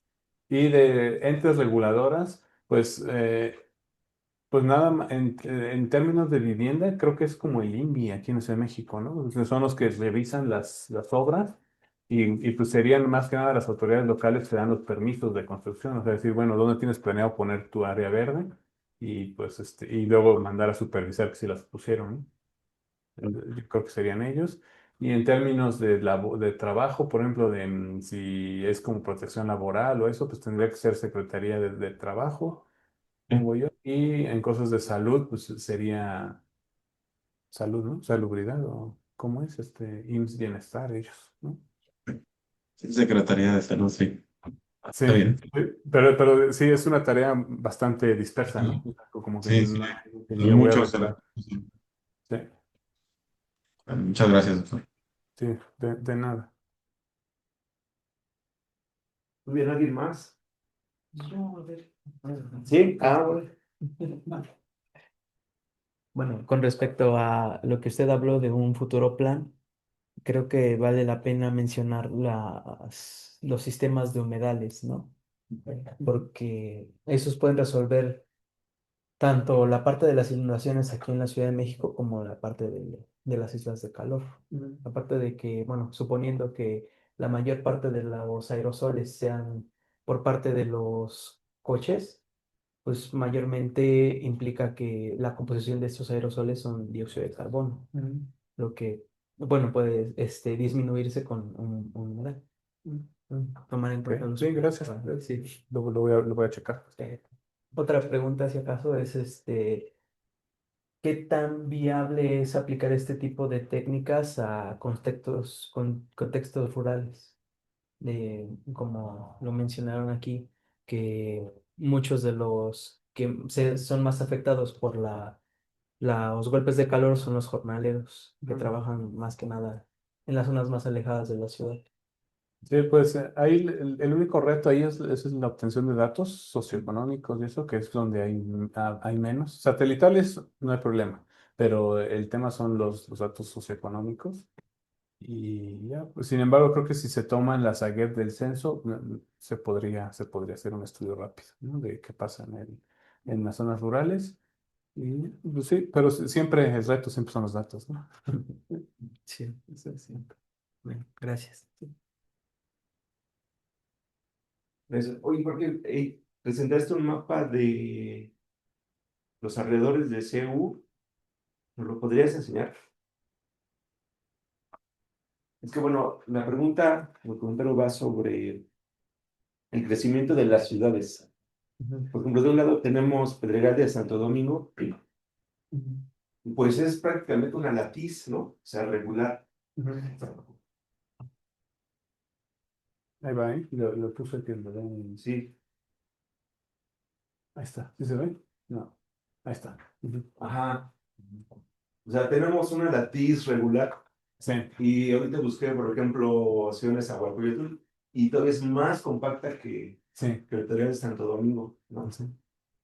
B: Y de entes reguladoras, pues nada, en términos de vivienda, creo que es como el INVI aquí en la Ciudad de México, ¿no? O sea, son los que revisan las obras y pues serían más que nada las autoridades locales que dan los permisos de construcción, o sea, decir, bueno, ¿dónde tienes planeado poner tu área verde? Y pues y luego mandar a supervisar que si las pusieron, ¿no? Yo creo que serían ellos. Y en términos de trabajo, por ejemplo, si es como protección laboral o eso, pues tendría que ser Secretaría de Trabajo pongo yo. Y en cosas de salud, pues sería salud, ¿no? Salubridad o ¿cómo es? IMSS Bienestar, ellos, ¿no?
H: Sí, Secretaría de Salud, sí.
B: Sí,
H: Está bien.
B: sí, pero sí es una tarea bastante dispersa, ¿no? O sea, como que
H: Sí, sí,
B: no es algo que le voy a
H: muchos.
B: recordar. Sí,
H: Muchas gracias, doctor.
B: sí, de nada.
A: Muy bien, ¿alguien más?
I: Yo, a ver.
A: Sí, bueno.
I: Bueno, con respecto a lo que usted habló de un futuro plan, creo que vale la pena mencionar los sistemas de humedales, ¿no? Porque esos pueden resolver tanto la parte de las inundaciones aquí en la Ciudad de México como la parte de las islas de calor. Aparte de que, bueno, suponiendo que la mayor parte de los aerosoles sean por parte de los coches, pues mayormente implica que la composición de estos aerosoles son dióxido de carbono, lo que, bueno, puede disminuirse con un humedal. Tomar en
B: Ok,
I: cuenta los...
B: sí, gracias.
I: Sí.
B: Lo voy a checar.
I: Otra pregunta, si acaso, es ¿qué tan viable es aplicar este tipo de técnicas a contextos rurales? Como lo mencionaron aquí, que muchos de los que son más afectados por los golpes de calor son los jornaleros, que trabajan más que nada en las zonas más alejadas de la ciudad.
B: Sí, pues ahí el único reto ahí es la obtención de datos socioeconómicos y eso, que es donde hay menos. Satelitales no hay problema, pero el tema son los datos socioeconómicos. Y ya, pues, sin embargo, creo que si se toman las AGEP del censo, se podría hacer un estudio rápido, ¿no? De qué pasa en las zonas rurales. Y pues, sí, pero siempre el reto siempre son los datos, ¿no?
I: Sí, eso siempre. Bueno, gracias.
A: Oye, Jorge, presentaste un mapa de los alrededores de CU. ¿Nos lo podrías enseñar? Es que, bueno, el comentario va sobre el crecimiento de las ciudades. Por ejemplo, de un lado tenemos Pedregal de Santo Domingo, pues es prácticamente una latiz, ¿no? O sea, regular.
B: Ahí va, ¿eh? Lo puse que lo ven.
A: Sí,
B: Ahí está. ¿Sí se ve? No. Ahí está. Ujú.
A: ajá. O sea, tenemos una latiz regular.
B: Sí,
A: Y ahorita busqué, por ejemplo, Ciudad de Nezahualcóyotl, y todavía es más compacta
B: sí,
A: que el Pedregal de Santo Domingo, ¿no?
B: sí,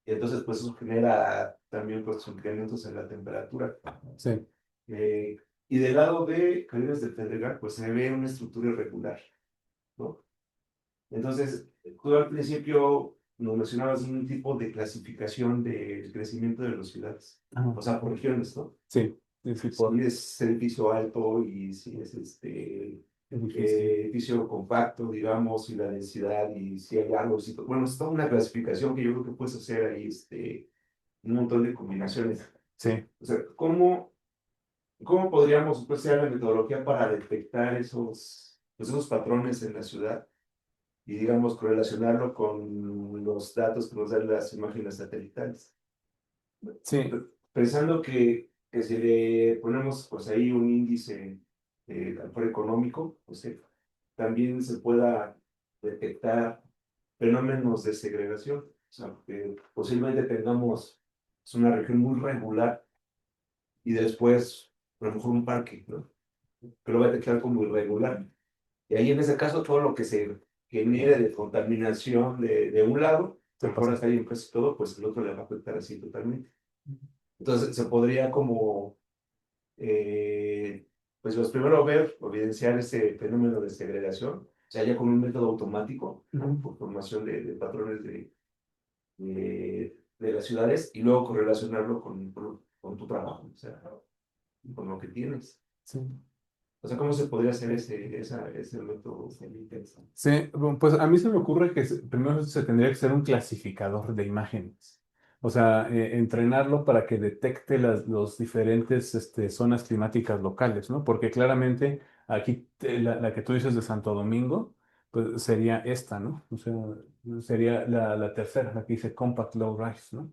A: Y entonces, pues eso genera también pues, incrementos en la temperatura.
B: sí.
A: Eh, y del lado de Colinas del Pedregal, pues se ve una estructura irregular, ¿no? Entonces, tú al principio nos mencionabas un tipo de clasificación del crecimiento de las ciudades,
B: Ajá.
A: o sea, por regiones, ¿no?
B: Sí, sí, sí,
A: Si es edificio alto y si es
B: edificio.
A: edificio compacto, digamos, y la densidad y si hay árboles y todo. Bueno, es toda una clasificación que yo creo que puedes hacer ahí, un montón de combinaciones.
B: Sí.
A: O sea, ¿cómo podríamos usar la metodología para detectar esos patrones en la ciudad y, digamos, correlacionarlo con los datos que nos dan las imágenes satelitales?
B: Sí,
A: Pensando que si le ponemos pues ahí un índice económico, pues también se pueda detectar fenómenos de segregación. O sea, que posiblemente tengamos una región muy regular y después, a lo mejor un parque, ¿no? Que lo va a detectar como irregular. Y ahí en ese caso todo lo que se genere de contaminación de un lado,
B: se
A: por
B: pasa.
A: hasta ahí en casi todo, pues el otro le va a afectar así totalmente. Entonces se podría como, pues los primero ver o evidenciar ese fenómeno de segregación, o sea, ya con un método automático, ¿no? Por formación de patrones de las ciudades y luego correlacionarlo con tu trabajo, o sea, con lo que tienes.
B: Sí.
A: O sea, ¿cómo se podría hacer ese método?
B: Sí, bueno, pues a mí se me ocurre que primero se tendría que ser un clasificador de imágenes. O sea, entrenarlo para que detecte los diferentes zonas climáticas locales, ¿no? Porque claramente aquí la que tú dices de Santo Domingo, pues sería esta, ¿no? O sea, sería la tercera, la que dice Compact Low Rise, ¿no?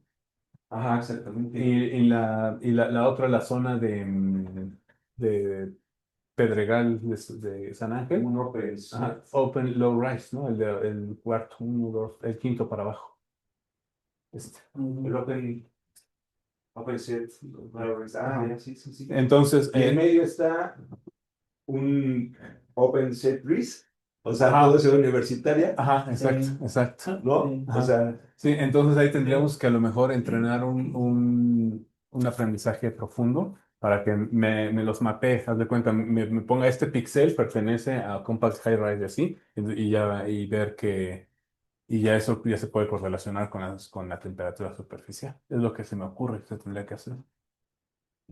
A: Ajá, exactamente.
B: Y la otra, la zona Pedregal de San Ángel.
A: Un open
B: Ajá, Open Low Rise, ¿no? El cuarto, uno, dos, el quinto para abajo.
A: el open set.
B: Ajá.
A: Ya, sí, sí, sí.
B: Entonces,
A: Y en medio está un open set risk, o sea,
B: ajá.
A: todo ciudad universitaria,
B: Ajá, exacto,
I: Sí.
B: exacto.
A: ¿no?
I: Sí.
A: O
B: Ajá.
A: sea,
B: Sí, entonces ahí tendríamos que a lo mejor entrenar un aprendizaje profundo para que me los mapee, haz de cuenta, me ponga este pixel pertenece a Compact High Rise y así, y ya, y ver que, y ya eso ya se puede correlacionar con la temperatura superficial. Es lo que se me ocurre que se tendría que hacer.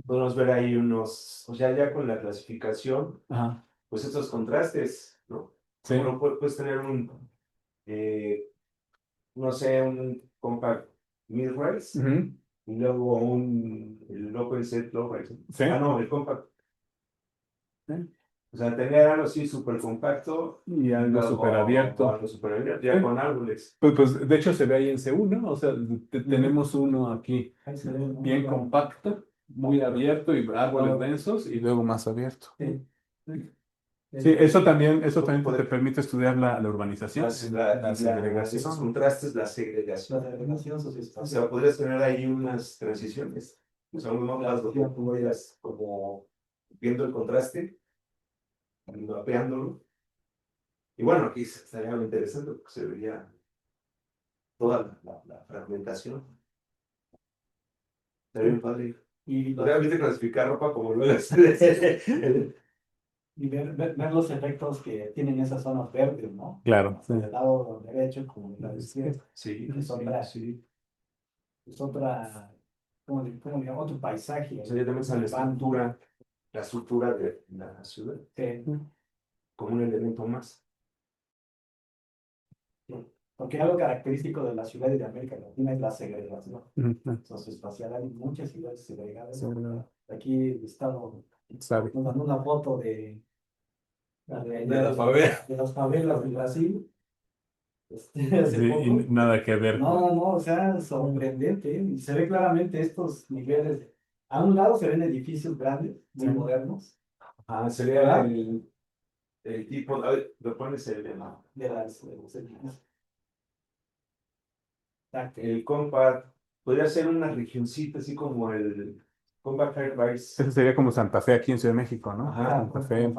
A: podemos ver ahí unos, o sea, ya con la clasificación,
B: Ajá,
A: pues estos contrastes, ¿no?
B: sí.
A: Bueno, puedes tener eh, no sé, un compact mid-rise
B: Ujú,
A: y luego el open set low-rise.
B: sí.
A: No, el compact.
B: Sí.
A: O sea, tener algo así súper compacto
B: Y algo súper
A: o
B: abierto.
A: algo súper abierto, ya
B: Sí.
A: con árboles.
B: Pues de hecho se ve ahí en C1, o sea, tenemos uno aquí
I: Ahí se ve, ¿no?
B: bien compacto, muy abierto y árboles densos y luego más abierto.
I: Sí.
B: Sí, eso también te
A: Poder-
B: permite estudiar la urbanización, la
A: esos
B: segregación.
A: contrastes, la
I: La
A: segregación.
I: segregación
A: O
I: socioespacial.
A: sea, podrías tener ahí unas transiciones. O sea, unos mapas donde tú vayas como viendo el contraste, mapeándolo. Y bueno, aquí estaría algo interesante porque se vería toda la fragmentación. Estaría bien padre.
I: Y,
A: O sea, viste clasificar ropa como lo es.
I: y ver los efectos que tienen esas zonas verdes, ¿no?
B: Claro, sí.
I: Del lado derecho como del lado izquierdo.
A: Sí,
I: Es otra,
A: sí.
I: es otra, ¿cómo le llamo? Otro paisaje.
A: O sea, ya también sale la estructura de la ciudad
I: Sí,
A: como un elemento más.
I: sí. Porque algo característico de las ciudades de América Latina es la segregación
B: Ujú,
I: socioespacial. Hay muchas ciudades segregadas.
B: sí, no,
I: Aquí he estado
B: sabe.
I: mandando una foto
A: De la favela.
I: de las favelas de Brasil, hace
B: Sí, y
I: poco.
B: nada que ver con.
I: No, o sea, sorprendente, ¿eh? Y se ve claramente estos niveles. A un lado se ven edificios grandes, muy
B: Sí.
I: modernos,
A: Sería
I: ¿verdad?
A: el tipo, a ver, lo pones
I: De los edificios. Exacto.
A: el compact, podría ser una regioncita así como el compact high rise,
B: Eso sería como Santa Fe aquí en Ciudad de México, ¿no?
A: ajá,
B: Santa Fe.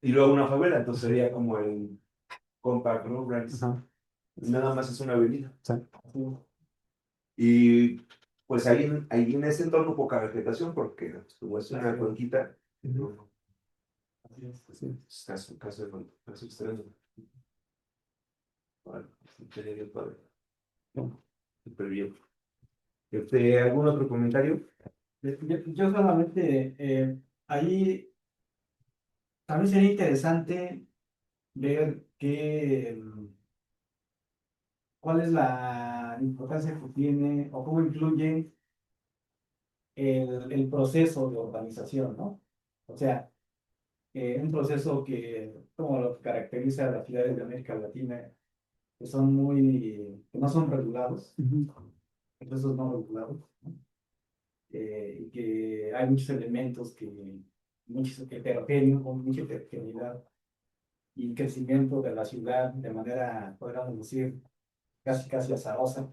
A: y luego una favela, entonces sería como el compact low rise,
B: Ajá,
A: nada más es una avenida.
B: sí.
A: Y pues ahí en ese entorno poca vegetación, porque pues, como es una cuenquita, no,
B: Sí.
A: es caso extraño. Bueno, sería bien padre. Súper bien. ¿Algún otro comentario?
I: Yo solamente, ahí también sería interesante ver cuál es la importancia que tiene o cómo influye el proceso de urbanización, ¿no? O sea, un proceso como lo que caracteriza a las ciudades de América Latina, que no son regulados,
B: Ujú.
I: procesos no regulados, ¿no? Y que hay muchos elementos muchos heterogéneos, con mucha heterogeneidad y crecimiento de la ciudad de manera, podríamos decir, casi azarosa,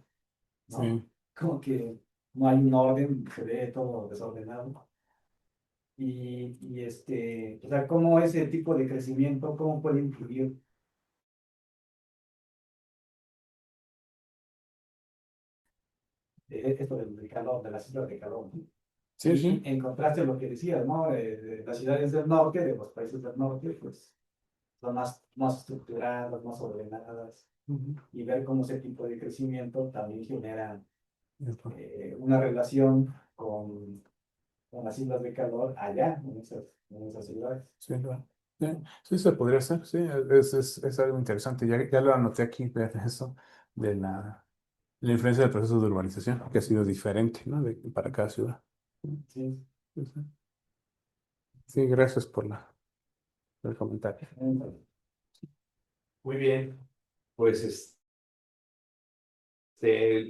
I: ¿no?
B: Sí.
I: Como que no hay un orden, se ve todo desordenado. O sea, cómo ese tipo de crecimiento, cómo puede influir esto del calor, de las islas de calor, ¿no?
B: Sí,
I: Y
B: sí.
I: en contraste a lo que decías, ¿no? De las ciudades del norte, de los países del norte, pues son más estructuradas, más ordenadas,
B: Ujú.
I: y ver cómo ese tipo de crecimiento también genera
B: Eso.
I: una relación con las islas de calor allá, en esas ciudades.
B: Sí, claro. Sí, sí se podría hacer, sí, es algo interesante. Ya lo anoté aquí, vean eso, de la influencia del proceso de urbanización, que ha sido diferente, ¿no? Para cada ciudad.
I: Sí.
B: Sí, sí. Sí, gracias por el comentario.
A: Muy bien, pues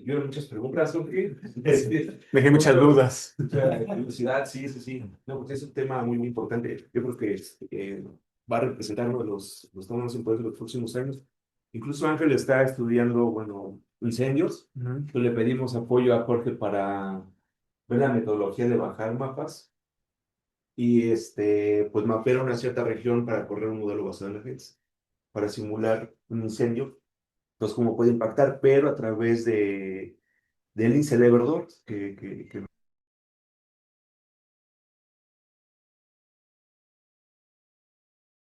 A: Yo muchas preguntas, ¿no?
B: Dejé muchas dudas.
A: Mucha curiosidad, sí, sí, sí. No, porque es un tema muy, muy importante. Yo creo que va a representar uno de los temas más importantes de los próximos años. Incluso Ángel está estudiando, bueno, incendios.
B: Ujú.
A: Entonces le pedimos apoyo a Jorge para ver la metodología de bajar mapas y pues mapear una cierta región para correr un modelo basado en la GETS, para simular un incendio. Entonces, cómo puede impactar, pero a través del índice de Everdor, que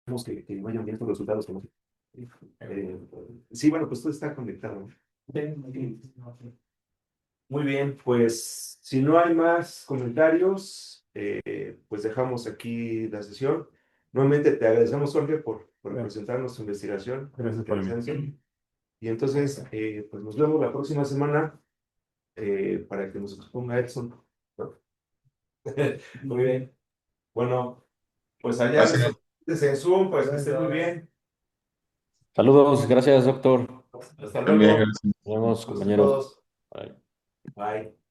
A: vemos que vayan bien estos resultados. Sí, bueno, pues todo está conectado. Muy bien, pues si no hay más comentarios, pues dejamos aquí la sesión. Nuevamente te agradecemos, Jorge, por
B: Bien.
A: presentarnos tu investigación.
B: Gracias por la
A: Interesante. Y entonces, pues nos vemos la próxima semana para que nos exponga Edson. ¿No? Muy bien. Bueno, pues allá
H: Gracias.
A: desde Zoom, pues que esté muy bien.
E: Saludos, gracias, doctor.
A: Hasta
H: También,
A: luego.
H: gracias.
E: Nos vemos,
A: Saludos a
E: compañeros.
A: todos.
E: Bye.
A: Bye.